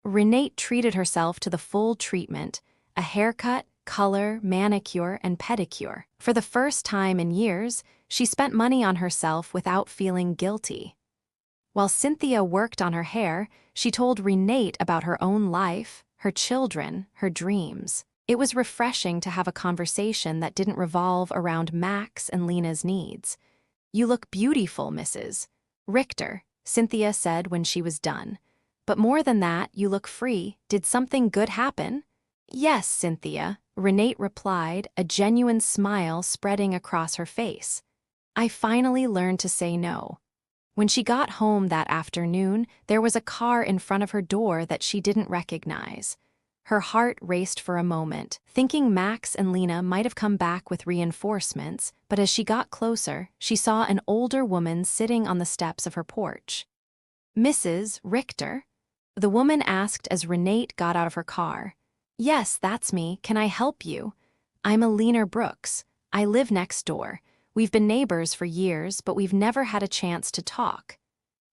Renate treated herself to the full treatment, a haircut, color, manicure, and pedicure. For the first time in years, she spent money on herself without feeling guilty. While Cynthia worked on her hair, she told Renate about her own life, her children, her dreams. It was refreshing to have a conversation that didn't revolve around Max and Lena's needs. "You look beautiful, Mrs. Richter," Cynthia said when she was done. "But more than that, you look free. Did something good happen?" "Yes, Cynthia," Renate replied, a genuine smile spreading across her face. "I finally learned to say no." When she got home that afternoon, there was a car in front of her door that she didn't recognize. Her heart raced for a moment, thinking Max and Lena might have come back with reinforcements, but as she got closer, she saw an older woman sitting on the steps of her porch. "Mrs. Richter?" the woman asked as Renate got out of her car. "Yes, that's me. Can I help you?" "I'm Alina Brooks. I live next door. We've been neighbors for years, but we've never had a chance to talk.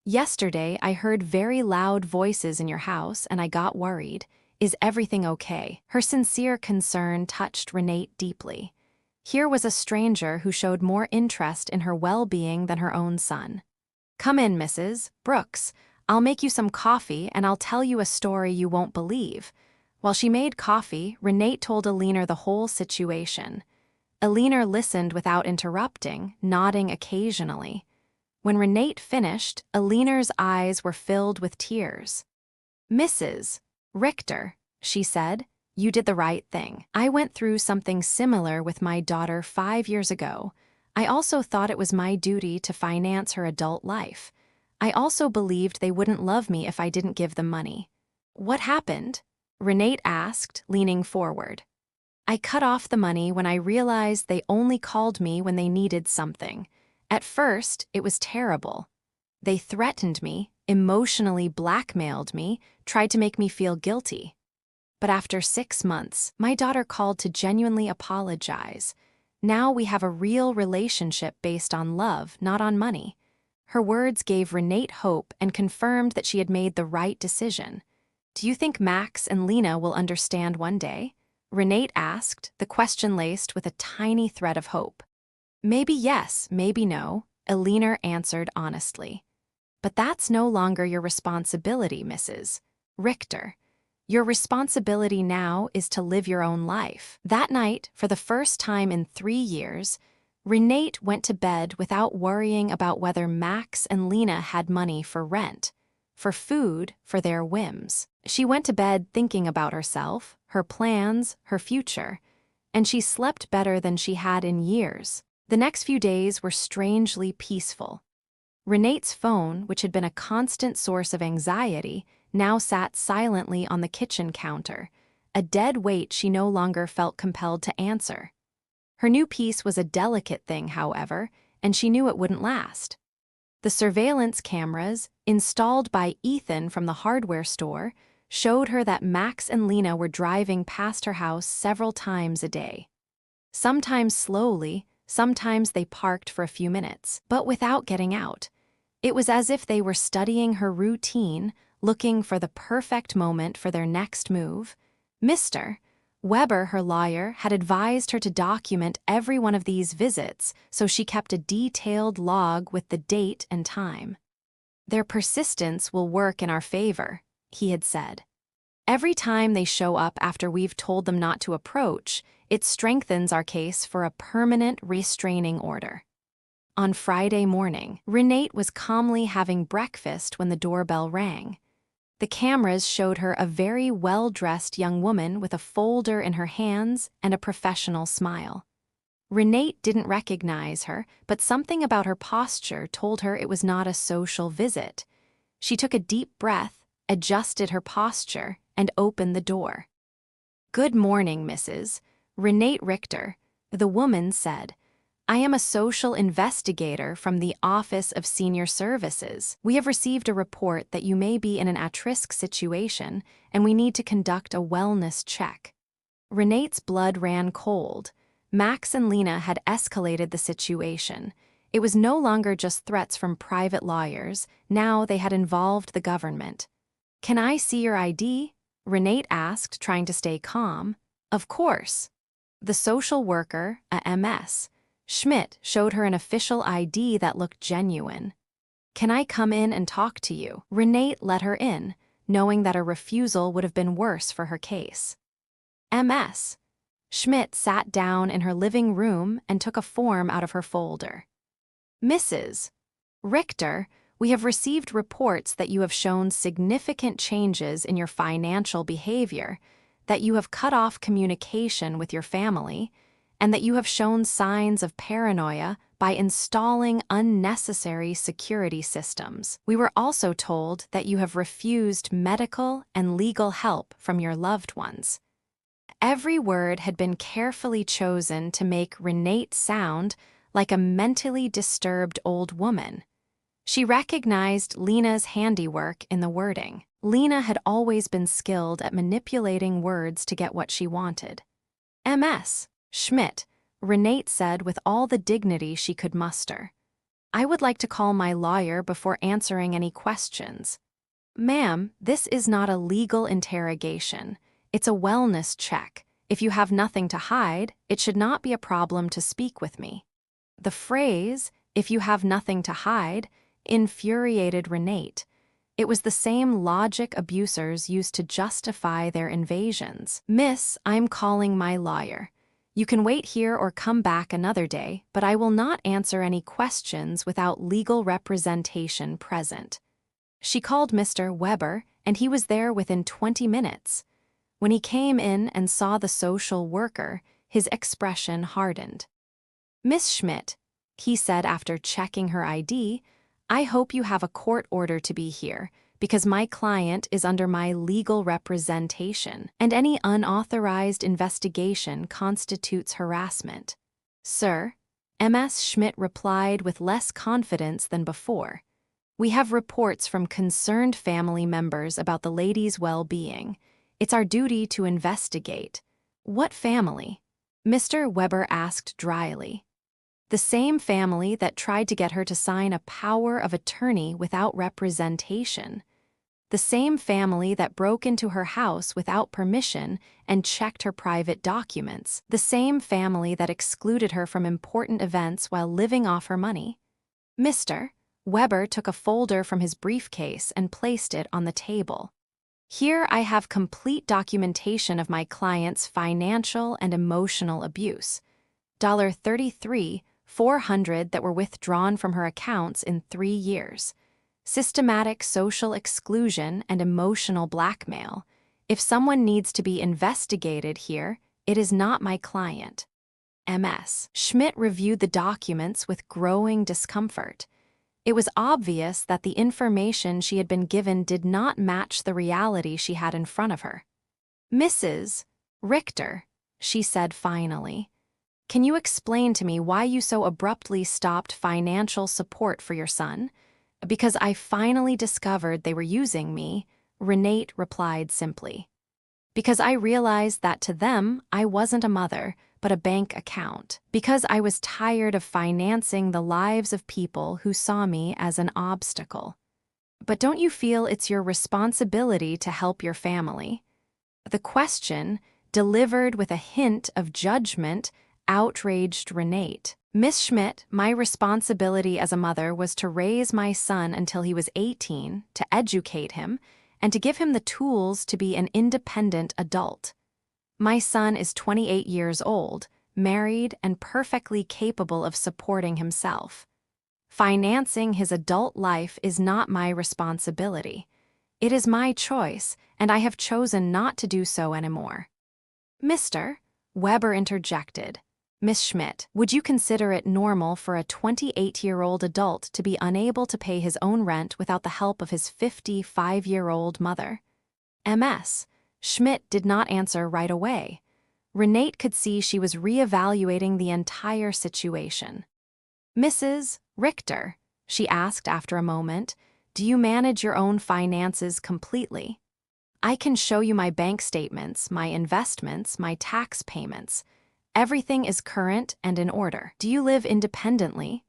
Yesterday, I heard very loud voices in your house and I got worried. Is everything okay?" Her sincere concern touched Renate deeply. Here was a stranger who showed more interest in her well-being than her own son. "Come in, Mrs. Brooks. I'll make you some coffee and I'll tell you a story you won't believe." While she made coffee, Renate told Alina the whole situation. Alina listened without interrupting, nodding occasionally. When Renate finished, Alina's eyes were filled with tears. "Mrs. Richter," she said, "you did the right thing. I went through something similar with my daughter 5 years ago. I also thought it was my duty to finance her adult life. I also believed they wouldn't love me if I didn't give them money. What happened? Renate asked, leaning forward. I cut off the money when I realized they only called me when they needed something. At first, it was terrible. They threatened me, emotionally blackmailed me, tried to make me feel guilty. But after 6 months, my daughter called to genuinely apologize. Now we have a real relationship based on love, not on money. Her words gave Renate hope and confirmed that she had made the right decision. Do you think Max and Lena will understand one day? Renate asked, the question laced with a tiny thread of hope. Maybe yes, maybe no, Elena answered honestly. But that's no longer your responsibility, Mrs. Richter. Your responsibility now is to live your own life. That night, for the first time in 3 years, Renate went to bed without worrying about whether Max and Lena had money for rent, for food, for their whims. She went to bed thinking about herself, her plans, her future, and she slept better than she had in years. The next few days were strangely peaceful. Renate's phone, which had been a constant source of anxiety, now sat silently on the kitchen counter, a dead weight she no longer felt compelled to answer. Her new peace was a delicate thing, however, and she knew it wouldn't last. The surveillance cameras, installed by Ethan from the hardware store, showed her that Max and Lena were driving past her house several times a day. Sometimes slowly, sometimes they parked for a few minutes, but without getting out. It was as if they were studying her routine, looking for the perfect moment for their next move. Mr. Weber, her lawyer, had advised her to document every one of these visits, so she kept a detailed log with the date and time. Their persistence will work in our favor, he had said. Every time they show up after we've told them not to approach, it strengthens our case for a permanent restraining order. On Friday morning, Renate was calmly having breakfast when the doorbell rang. The cameras showed her a very well-dressed young woman with a folder in her hands and a professional smile. Renate didn't recognize her, but something about her posture told her it was not a social visit. She took a deep breath, adjusted her posture, and opened the door. "Good morning, Mrs. Renate Richter," the woman said. "I am a social investigator from the Office of Senior Services. We have received a report that you may be in an at-risk situation, and we need to conduct a wellness check." Renate's blood ran cold. Max and Lena had escalated the situation. It was no longer just threats from private lawyers, now they had involved the government. "Can I see your ID?" Renate asked, trying to stay calm. "Of course." The social worker, a MS, Schmidt, showed her an official ID that looked genuine. "Can I come in and talk to you?" Renate let her in, knowing that a refusal would have been worse for her case. MS. Schmidt sat down in her living room and took a form out of her folder. "Mrs. Richter, we have received reports that you have shown significant changes in your financial behavior, that you have cut off communication with your family, and that you have shown signs of paranoia by installing unnecessary security systems. We were also told that you have refused medical and legal help from your loved ones." Every word had been carefully chosen to make Renate sound like a mentally disturbed old woman. She recognized Lena's handiwork in the wording. Lena had always been skilled at manipulating words to get what she wanted. "MS. Schmidt," Renate said with all the dignity she could muster. "I would like to call my lawyer before answering any questions." "Ma'am, this is not a legal interrogation. It's a wellness check. If you have nothing to hide, it should not be a problem to speak with me." The phrase, "if you have nothing to hide," infuriated Renate. It was the same logic abusers used to justify their invasions. "Miss, I'm calling my lawyer. You can wait here or come back another day, but I will not answer any questions without legal representation present." She called Mr. Weber, and he was there within 20 minutes. When he came in and saw the social worker, his expression hardened. "Miss Schmidt," he said after checking her ID, I hope you have a court order to be here, because my client is under my legal representation, and any unauthorized investigation constitutes harassment. Sir, M.S. Schmidt replied with less confidence than before. We have reports from concerned family members about the lady's well-being. It's our duty to investigate. What family? Mr. Weber asked dryly. The same family that tried to get her to sign a power of attorney without representation. The same family that broke into her house without permission and checked her private documents. The same family that excluded her from important events while living off her money. Mr. Weber took a folder from his briefcase and placed it on the table. Here I have complete documentation of my client's financial and emotional abuse. $33,400 that were withdrawn from her accounts in 3 years. Systematic social exclusion and emotional blackmail. If someone needs to be investigated here, it is not my client. M.S. Schmidt reviewed the documents with growing discomfort. It was obvious that the information she had been given did not match the reality she had in front of her. Mrs. Richter, she said finally, can you explain to me why you so abruptly stopped financial support for your son? Because I finally discovered they were using me, Renate replied simply. Because I realized that to them, I wasn't a mother, but a bank account. Because I was tired of financing the lives of people who saw me as an obstacle. But don't you feel it's your responsibility to help your family? The question, delivered with a hint of judgment, outraged Renate. Miss Schmidt, my responsibility as a mother was to raise my son until he was 18, to educate him, and to give him the tools to be an independent adult. My son is 28 years old, married, and perfectly capable of supporting himself. Financing his adult life is not my responsibility. It is my choice, and I have chosen not to do so anymore. Mr. Weber interjected. Miss Schmidt, would you consider it normal for a 28-year-old adult to be unable to pay his own rent without the help of his 55-year-old mother? M.S. Schmidt did not answer right away. Renate could see she was reevaluating the entire situation. Mrs. Richter, she asked after a moment, do you manage your own finances completely? I can show you my bank statements, my investments, my tax payments. Everything is current and in order. Do you live independently?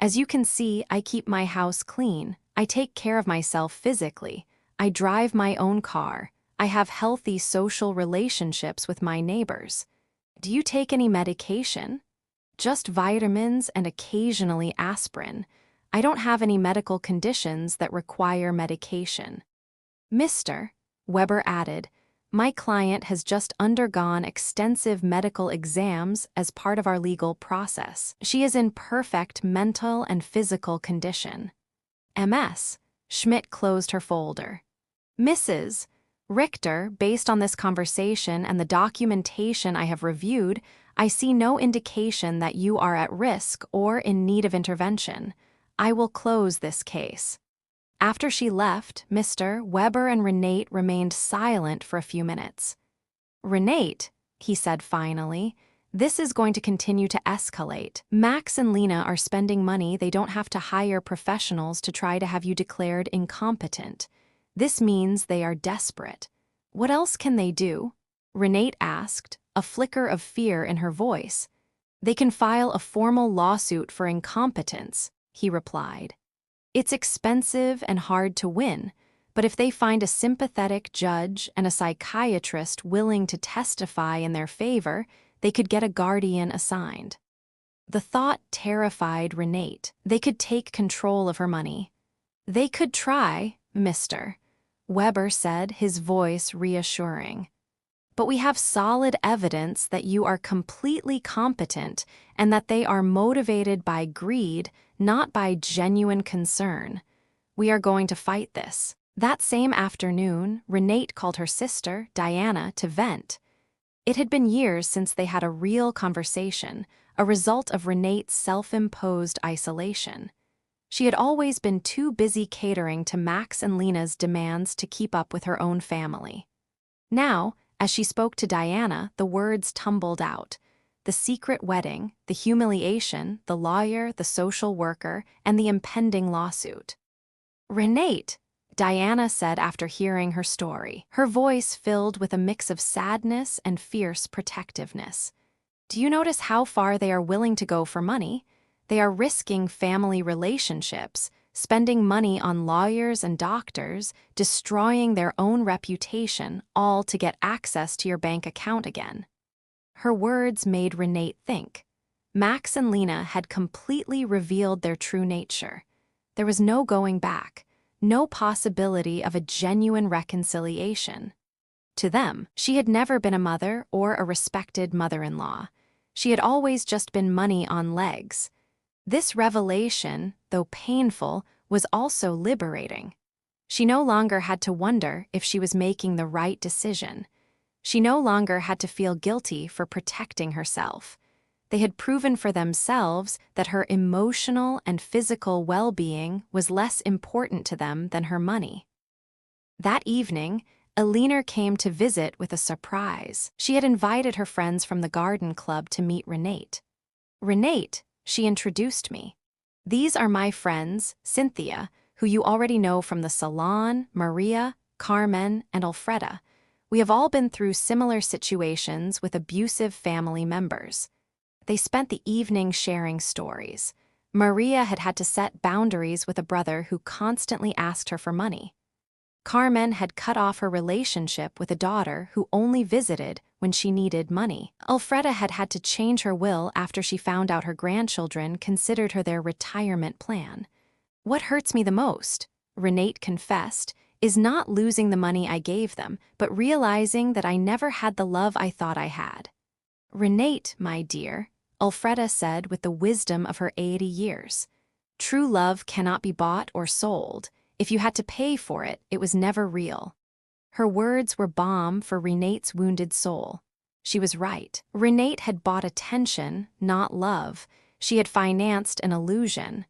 As you can see, I keep my house clean. I take care of myself physically. I drive my own car. I have healthy social relationships with my neighbors. Do you take any medication? Just vitamins and occasionally aspirin. I don't have any medical conditions that require medication. Mr. Weber added, my client has just undergone extensive medical exams as part of our legal process. She is in perfect mental and physical condition. M.S. Schmidt closed her folder. Mrs. Richter, based on this conversation and the documentation I have reviewed, I see no indication that you are at risk or in need of intervention. I will close this case. After she left, Mr. Weber and Renate remained silent for a few minutes. Renate, he said finally, this is going to continue to escalate. Max and Lena are spending money they don't have to hire professionals to try to have you declared incompetent. This means they are desperate. What else can they do? Renate asked, a flicker of fear in her voice. They can file a formal lawsuit for incompetence, he replied. It's expensive and hard to win, but if they find a sympathetic judge and a psychiatrist willing to testify in their favor, they could get a guardian assigned. The thought terrified Renate. They could take control of her money. They could try, Mr. Weber said, his voice reassuring. But we have solid evidence that you are completely competent and that they are motivated by greed, not by genuine concern. We are going to fight this. That same afternoon, Renate called her sister, Diana, to vent. It had been years since they had a real conversation, a result of Renate's self-imposed isolation. She had always been too busy catering to Max and Lena's demands to keep up with her own family. Now, as she spoke to Diana, the words tumbled out. The secret wedding, the humiliation, the lawyer, the social worker, and the impending lawsuit. "Renate," Diana said after hearing her story, her voice filled with a mix of sadness and fierce protectiveness. "Do you notice how far they are willing to go for money? They are risking family relationships, spending money on lawyers and doctors, destroying their own reputation, all to get access to your bank account again." Her words made Renate think. Max and Lena had completely revealed their true nature. There was no going back, no possibility of a genuine reconciliation. To them, she had never been a mother or a respected mother-in-law. She had always just been money on legs. This revelation, though painful, was also liberating. She no longer had to wonder if she was making the right decision. She no longer had to feel guilty for protecting herself. They had proven for themselves that her emotional and physical well-being was less important to them than her money. That evening, Elena came to visit with a surprise. She had invited her friends from the garden club to meet Renate. "Renate," she introduced me. "These are my friends, Cynthia, who you already know from the salon, Maria, Carmen, and Alfreda. We have all been through similar situations with abusive family members." They spent the evening sharing stories. Maria had had to set boundaries with a brother who constantly asked her for money. Carmen had cut off her relationship with a daughter who only visited when she needed money. Alfreda had had to change her will after she found out her grandchildren considered her their retirement plan. "What hurts me the most," Renate confessed, "is not losing the money I gave them, but realizing that I never had the love I thought I had." "Renate, my dear," Alfreda said with the wisdom of her 80 years. "True love cannot be bought or sold. If you had to pay for it, it was never real." Her words were balm for Renate's wounded soul. She was right. Renate had bought attention, not love. She had financed an illusion.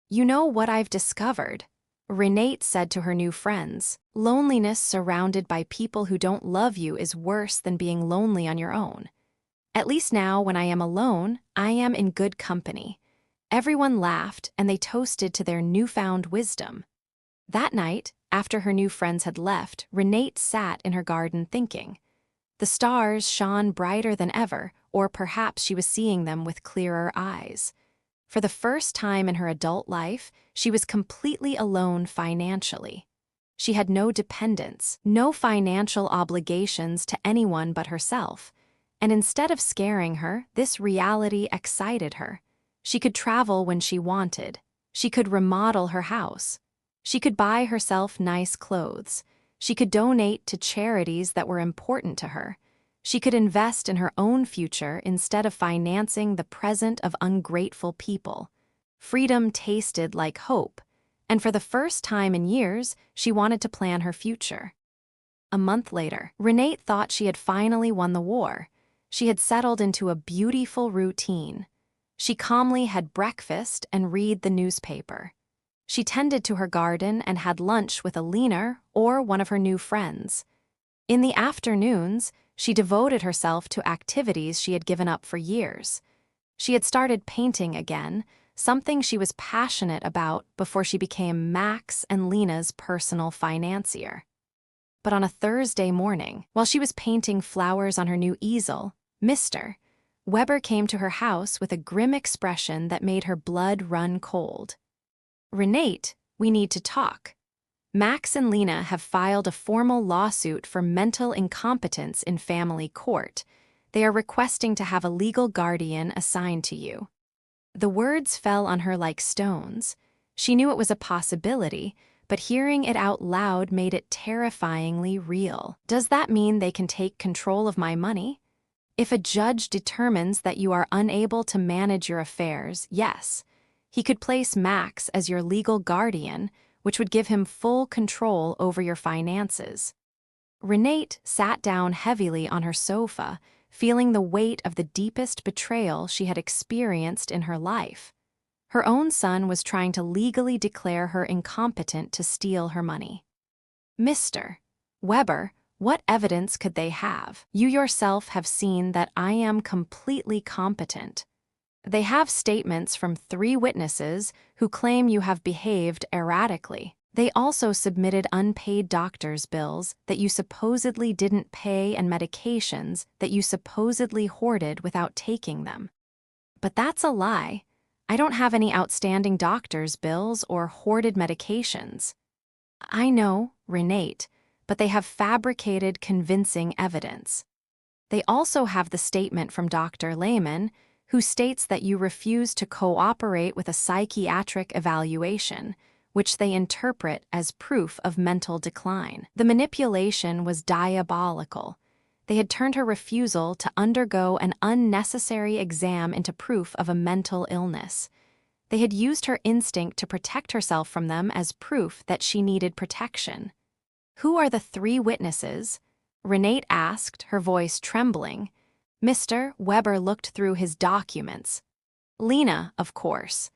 "You know what I've discovered?" Renate said to her new friends. "Loneliness surrounded by people who don't love you is worse than being lonely on your own. At least now, when I am alone, I am in good company." Everyone laughed, and they toasted to their newfound wisdom. That night, after her new friends had left, Renate sat in her garden thinking. The stars shone brighter than ever, or perhaps she was seeing them with clearer eyes. For the first time in her adult life, she was completely alone financially. She had no dependents, no financial obligations to anyone but herself. And instead of scaring her, this reality excited her. She could travel when she wanted. She could remodel her house. She could buy herself nice clothes. She could donate to charities that were important to her. She could invest in her own future instead of financing the present of ungrateful people. Freedom tasted like hope, and for the first time in years, she wanted to plan her future. A month later, Renate thought she had finally won the war. She had settled into a beautiful routine. She calmly had breakfast and read the newspaper. She tended to her garden and had lunch with Elena or one of her new friends. In the afternoons, she devoted herself to activities she had given up for years. She had started painting again, something she was passionate about before she became Max and Lena's personal financier. But on a Thursday morning, while she was painting flowers on her new easel, Mr. Weber came to her house with a grim expression that made her blood run cold. "Renate, we need to talk. Max and Lena have filed a formal lawsuit for mental incompetence in family court. They are requesting to have a legal guardian assigned to you." The words fell on her like stones. She knew it was a possibility, but hearing it out loud made it terrifyingly real. "Does that mean they can take control of my money?" "If a judge determines that you are unable to manage your affairs, yes. He could place Max as your legal guardian, which would give him full control over your finances." Renate sat down heavily on her sofa, feeling the weight of the deepest betrayal she had experienced in her life. Her own son was trying to legally declare her incompetent to steal her money. Mr. Weber, what evidence could they have? You yourself have seen that I am completely competent. They have statements from 3 witnesses who claim you have behaved erratically. They also submitted unpaid doctor's bills that you supposedly didn't pay and medications that you supposedly hoarded without taking them. But that's a lie. I don't have any outstanding doctor's bills or hoarded medications. I know, Renate, but they have fabricated convincing evidence. They also have the statement from Dr. Lehman, who states that you refuse to cooperate with a psychiatric evaluation, which they interpret as proof of mental decline. The manipulation was diabolical. They had turned her refusal to undergo an unnecessary exam into proof of a mental illness. They had used her instinct to protect herself from them as proof that she needed protection. Who are the 3 witnesses? Renate asked, her voice trembling. Mr. Weber looked through his documents. Lena, of course.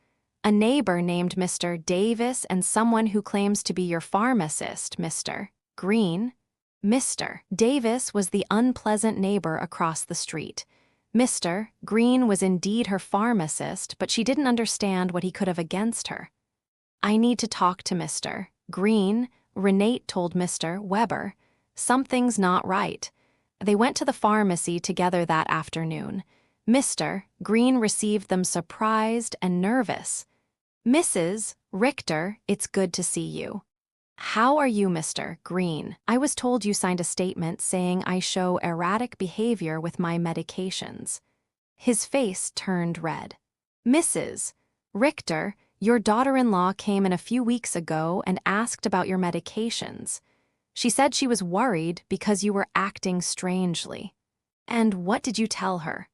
A neighbor named Mr. Davis and someone who claims to be your pharmacist, Mr. Green. Mr. Davis was the unpleasant neighbor across the street. Mr. Green was indeed her pharmacist, but she didn't understand what he could have against her. I need to talk to Mr. Green, Renate told Mr. Weber. Something's not right. They went to the pharmacy together that afternoon. Mr. Green received them surprised and nervous. Mrs. Richter, it's good to see you. How are you, Mr. Green? I was told you signed a statement saying I show erratic behavior with my medications. His face turned red. Mrs. Richter, your daughter-in-law came in a few weeks ago and asked about your medications. She said she was worried because you were acting strangely. And what did you tell her?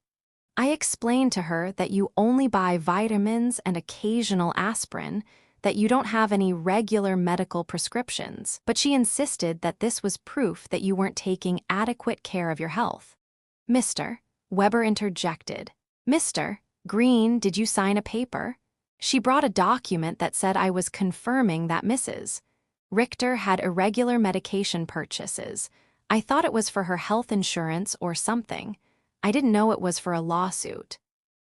I explained to her that you only buy vitamins and occasional aspirin, that you don't have any regular medical prescriptions, but she insisted that this was proof that you weren't taking adequate care of your health. Mr. Weber interjected. Mr. Green, did you sign a paper? She brought a document that said I was confirming that Mrs. Richter had irregular medication purchases. I thought it was for her health insurance or something. I didn't know it was for a lawsuit.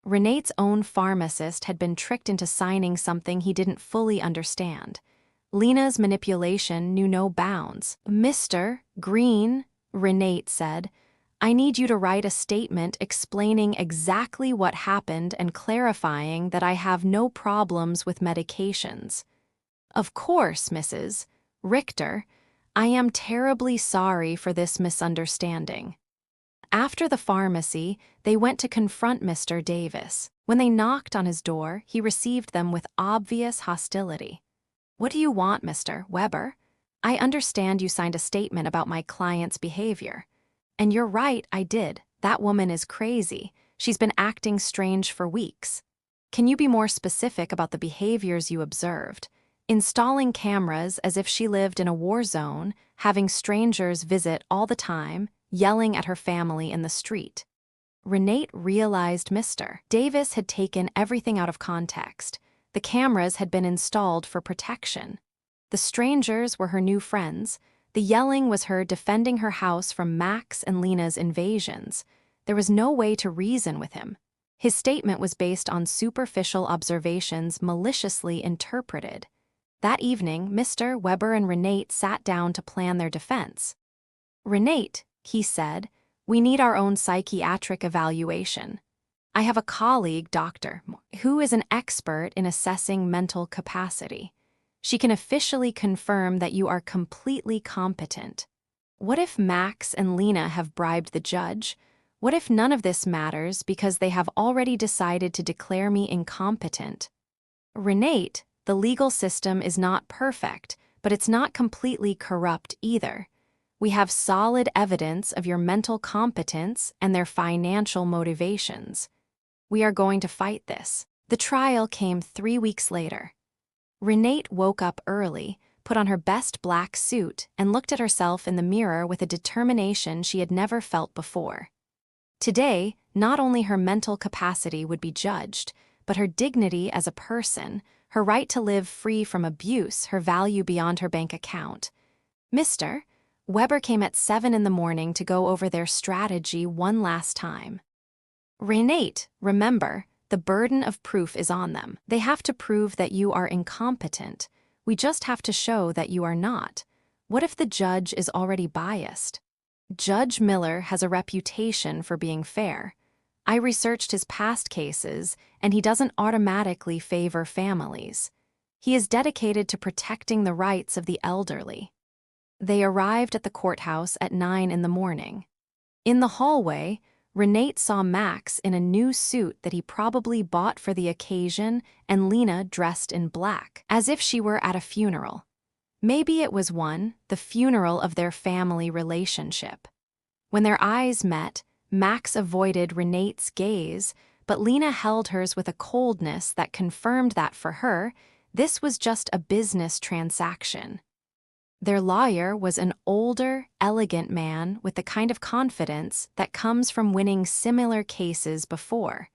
Renate's own pharmacist had been tricked into signing something he didn't fully understand. Lena's manipulation knew no bounds. Mr. Green, Renate said, I need you to write a statement explaining exactly what happened and clarifying that I have no problems with medications. Of course, Mrs. Richter, I am terribly sorry for this misunderstanding. After the pharmacy, they went to confront Mr. Davis. When they knocked on his door, he received them with obvious hostility. What do you want, Mr. Weber? I understand you signed a statement about my client's behavior. And you're right, I did. That woman is crazy. She's been acting strange for weeks. Can you be more specific about the behaviors you observed? Installing cameras as if she lived in a war zone, having strangers visit all the time, yelling at her family in the street. Renate realized Mr. Davis had taken everything out of context. The cameras had been installed for protection. The strangers were her new friends. The yelling was her defending her house from Max and Lena's invasions. There was no way to reason with him. His statement was based on superficial observations maliciously interpreted. That evening, Mr. Weber and Renate sat down to plan their defense. Renate, he said, we need our own psychiatric evaluation. I have a colleague, doctor, who is an expert in assessing mental capacity. She can officially confirm that you are completely competent. What if Max and Lena have bribed the judge? What if none of this matters because they have already decided to declare me incompetent? Renate, the legal system is not perfect, but it's not completely corrupt either. We have solid evidence of your mental competence and their financial motivations. We are going to fight this. The trial came 3 weeks later. Renate woke up early, put on her best black suit, and looked at herself in the mirror with a determination she had never felt before. Today, not only her mental capacity would be judged, but her dignity as a person, her right to live free from abuse, her value beyond her bank account. Mr. Weber came at 7 in the morning to go over their strategy one last time. Renate, remember, the burden of proof is on them. They have to prove that you are incompetent. We just have to show that you are not. What if the judge is already biased? Judge Miller has a reputation for being fair. I researched his past cases, and he doesn't automatically favor families. He is dedicated to protecting the rights of the elderly. They arrived at the courthouse at 9 in the morning. In the hallway, Renate saw Max in a new suit that he probably bought for the occasion and Lena dressed in black, as if she were at a funeral. Maybe it was the funeral of their family relationship. When their eyes met, Max avoided Renate's gaze, but Lena held hers with a coldness that confirmed that for her, this was just a business transaction. Their lawyer was an older, elegant man with the kind of confidence that comes from winning similar cases before.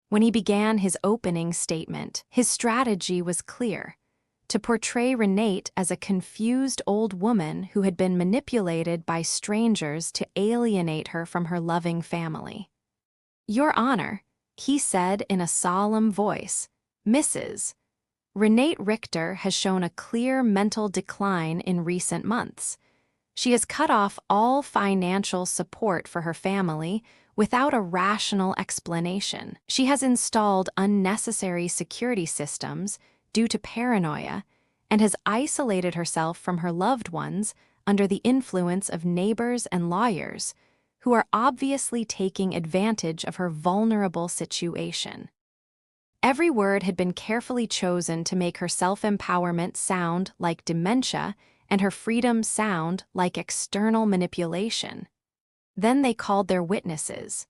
When he began his opening statement, his strategy was clear: to portray Renate as a confused old woman who had been manipulated by strangers to alienate her from her loving family. "Your Honor," he said in a solemn voice, "Mrs. Renate Richter has shown a clear mental decline in recent months. She has cut off all financial support for her family without a rational explanation. She has installed unnecessary security systems due to paranoia and has isolated herself from her loved ones under the influence of neighbors and lawyers who are obviously taking advantage of her vulnerable situation." Every word had been carefully chosen to make her self-empowerment sound like dementia and her freedom sound like external manipulation. Then they called their witnesses.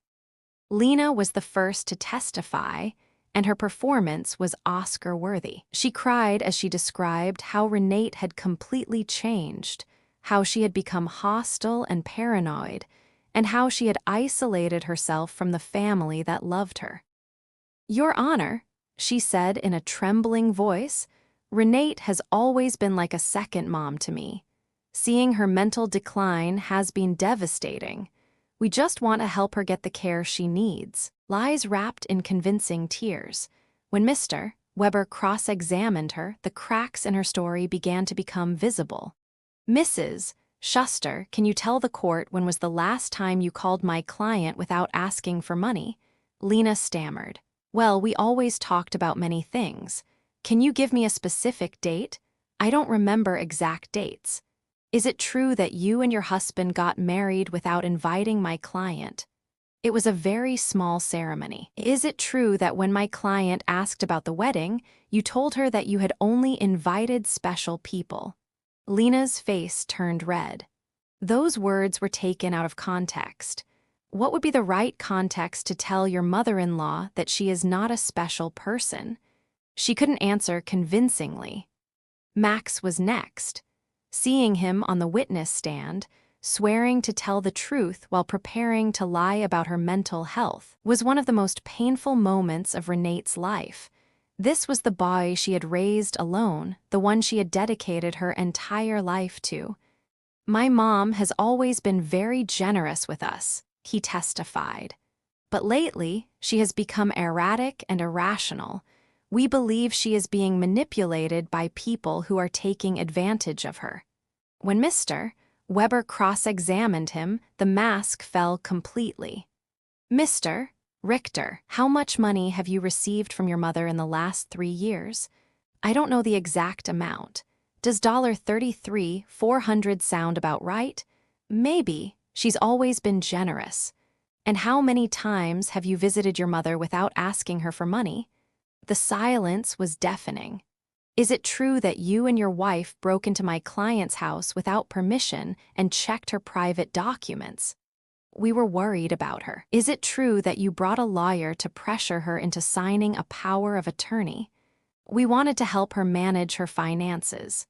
Lena was the first to testify, and her performance was Oscar-worthy. She cried as she described how Renate had completely changed, how she had become hostile and paranoid, and how she had isolated herself from the family that loved her. "Your Honor," she said in a trembling voice, "Renate has always been like a second mom to me. Seeing her mental decline has been devastating. We just want to help her get the care she needs." Lies wrapped in convincing tears. When Mr. Weber cross-examined her, the cracks in her story began to become visible. "Mrs. Schuster, can you tell the court when was the last time you called my client without asking for money?" Lena stammered. "Well, we always talked about many things. Can you give me a specific date? I don't remember exact dates. Is it true that you and your husband got married without inviting my client? It was a very small ceremony. Is it true that when my client asked about the wedding, you told her that you had only invited special people?" Lena's face turned red. Those words were taken out of context. What would be the right context to tell your mother-in-law that she is not a special person? She couldn't answer convincingly. Max was next. Seeing him on the witness stand, swearing to tell the truth while preparing to lie about her mental health, was one of the most painful moments of Renate's life. This was the boy she had raised alone, the one she had dedicated her entire life to. "My mom has always been very generous with us," he testified. "But lately, she has become erratic and irrational. We believe she is being manipulated by people who are taking advantage of her." When Mr. Weber cross-examined him, the mask fell completely. "Mr. Richter, how much money have you received from your mother in the last 3 years?" "I don't know the exact amount. Does $33,400 sound about right?" "Maybe. She's always been generous." "And how many times have you visited your mother without asking her for money?" The silence was deafening. "Is it true that you and your wife broke into my client's house without permission and checked her private documents?" "We were worried about her." "Is it true that you brought a lawyer to pressure her into signing a power of attorney?" "We wanted to help her manage her finances."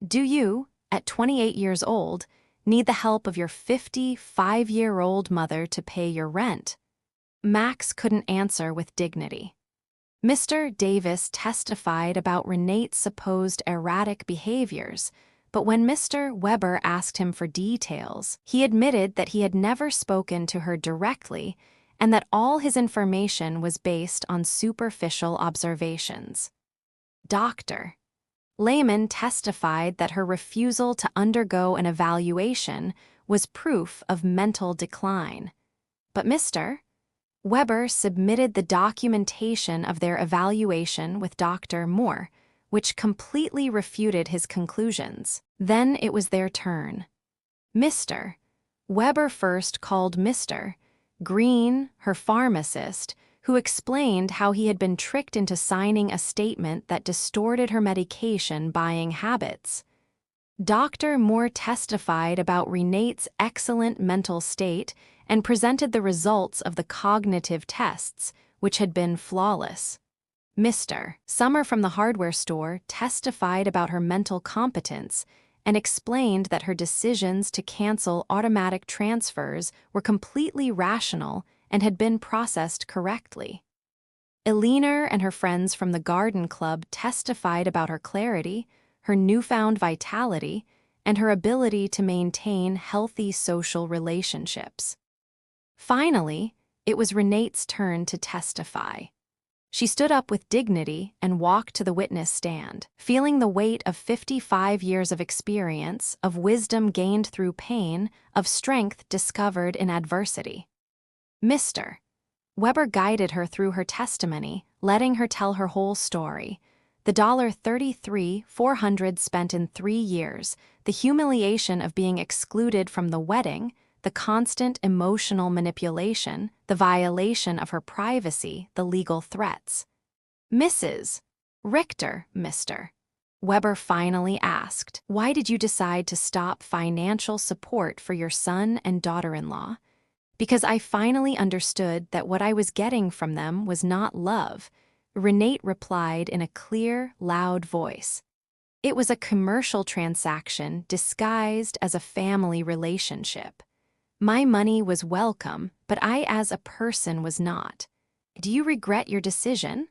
"Do you, at 28 years old, need the help of your 55-year-old mother to pay your rent?" Max couldn't answer with dignity. Mr. Davis testified about Renate's supposed erratic behaviors, but when Mr. Weber asked him for details, he admitted that he had never spoken to her directly and that all his information was based on superficial observations. Dr. Lehman testified that her refusal to undergo an evaluation was proof of mental decline. But Mr. Weber submitted the documentation of their evaluation with Dr. Moore, which completely refuted his conclusions. Then it was their turn. Mr. Weber first called Mr. Green, her pharmacist, who explained how he had been tricked into signing a statement that distorted her medication buying habits. Dr. Moore testified about Renate's excellent mental state and presented the results of the cognitive tests, which had been flawless. Mr. Summer from the hardware store testified about her mental competence and explained that her decisions to cancel automatic transfers were completely rational and had been processed correctly. Eleanor and her friends from the garden club testified about her clarity, her newfound vitality, and her ability to maintain healthy social relationships. Finally, it was Renate's turn to testify. She stood up with dignity and walked to the witness stand, feeling the weight of 55 years of experience, of wisdom gained through pain, of strength discovered in adversity. Mr. Weber guided her through her testimony, letting her tell her whole story. The $33,400 spent in 3 years, the humiliation of being excluded from the wedding, the constant emotional manipulation, the violation of her privacy, the legal threats. Mrs. Richter, Mr. Weber finally asked, "Why did you decide to stop financial support for your son and daughter-in-law?" "Because I finally understood that what I was getting from them was not love," Renate replied in a clear, loud voice. "It was a commercial transaction disguised as a family relationship. My money was welcome, but I as a person was not. Do you regret your decision?"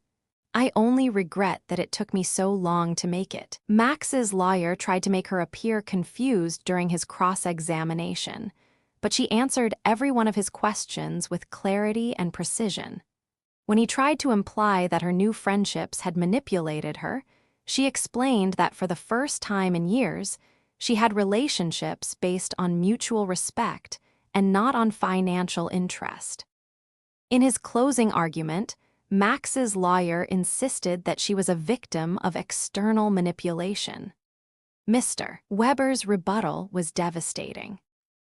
"I only regret that it took me so long to make it." Max's lawyer tried to make her appear confused during his cross-examination, but she answered every one of his questions with clarity and precision. When he tried to imply that her new friendships had manipulated her, she explained that for the first time in years, she had relationships based on mutual respect and not on financial interest. In his closing argument, Max's lawyer insisted that she was a victim of external manipulation. Mr. Weber's rebuttal was devastating.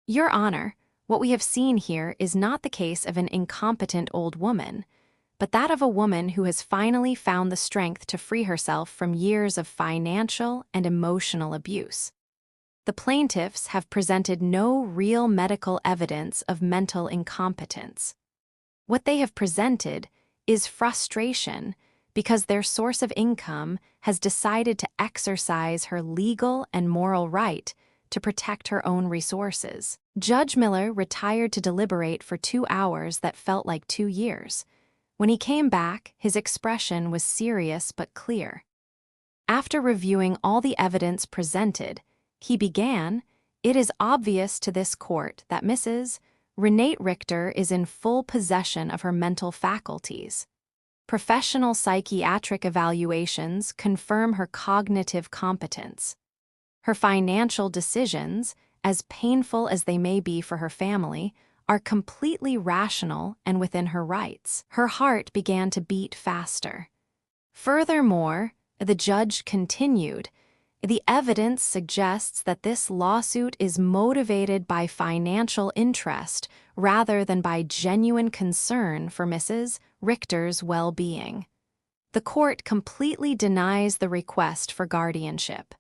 "Your Honor, what we have seen here is not the case of an incompetent old woman, but that of a woman who has finally found the strength to free herself from years of financial and emotional abuse. The plaintiffs have presented no real medical evidence of mental incompetence. What they have presented is frustration because their source of income has decided to exercise her legal and moral right to protect her own resources." Judge Miller retired to deliberate for 2 hours that felt like 2 years. When he came back, his expression was serious but clear. After reviewing all the evidence presented, he began, "It is obvious to this court that Mrs. Renate Richter is in full possession of her mental faculties. Professional psychiatric evaluations confirm her cognitive competence. Her financial decisions, as painful as they may be for her family, are completely rational and within her rights." Her heart began to beat faster. Furthermore, the judge continued, "The evidence suggests that this lawsuit is motivated by financial interest rather than by genuine concern for Mrs. Richter's well-being. The court completely denies the request for guardianship."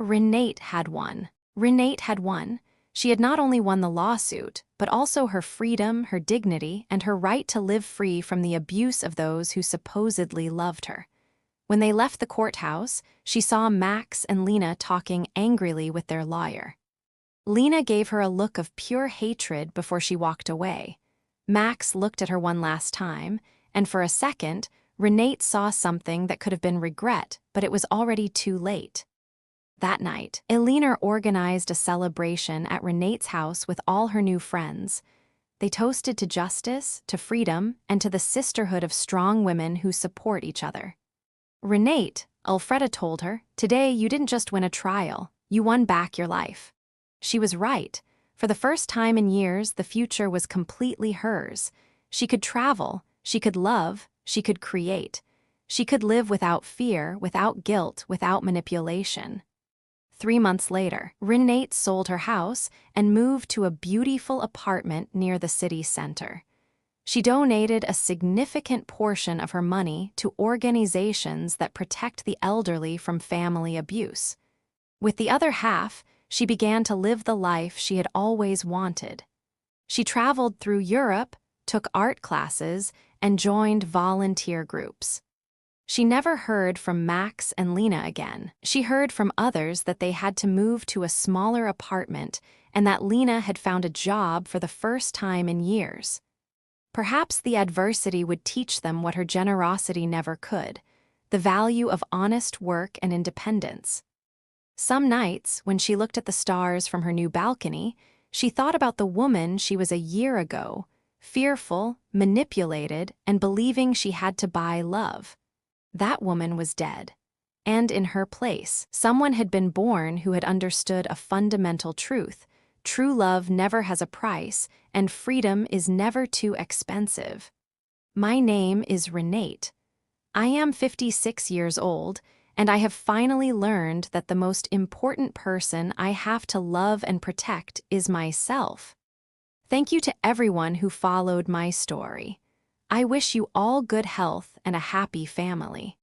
Renate had won. Renate had won. She had not only won the lawsuit, but also her freedom, her dignity, and her right to live free from the abuse of those who supposedly loved her. When they left the courthouse, she saw Max and Lena talking angrily with their lawyer. Lena gave her a look of pure hatred before she walked away. Max looked at her one last time, and for a second, Renate saw something that could have been regret, but it was already too late. That night, Elena organized a celebration at Renate's house with all her new friends. They toasted to justice, to freedom, and to the sisterhood of strong women who support each other. Renate, Alfreda told her, "Today you didn't just win a trial, you won back your life." She was right. For the first time in years, the future was completely hers. She could travel, she could love, she could create. She could live without fear, without guilt, without manipulation. 3 months later, Renate sold her house and moved to a beautiful apartment near the city center. She donated a significant portion of her money to organizations that protect the elderly from family abuse. With the other half, she began to live the life she had always wanted. She traveled through Europe, took art classes, and joined volunteer groups. She never heard from Max and Lena again. She heard from others that they had to move to a smaller apartment and that Lena had found a job for the first time in years. Perhaps the adversity would teach them what her generosity never could, the value of honest work and independence. Some nights, when she looked at the stars from her new balcony, she thought about the woman she was a year ago, fearful, manipulated, and believing she had to buy love. That woman was dead. And in her place, someone had been born who had understood a fundamental truth. True love never has a price, and freedom is never too expensive. My name is Renate. I am 56 years old, and I have finally learned that the most important person I have to love and protect is myself. Thank you to everyone who followed my story. I wish you all good health and a happy family.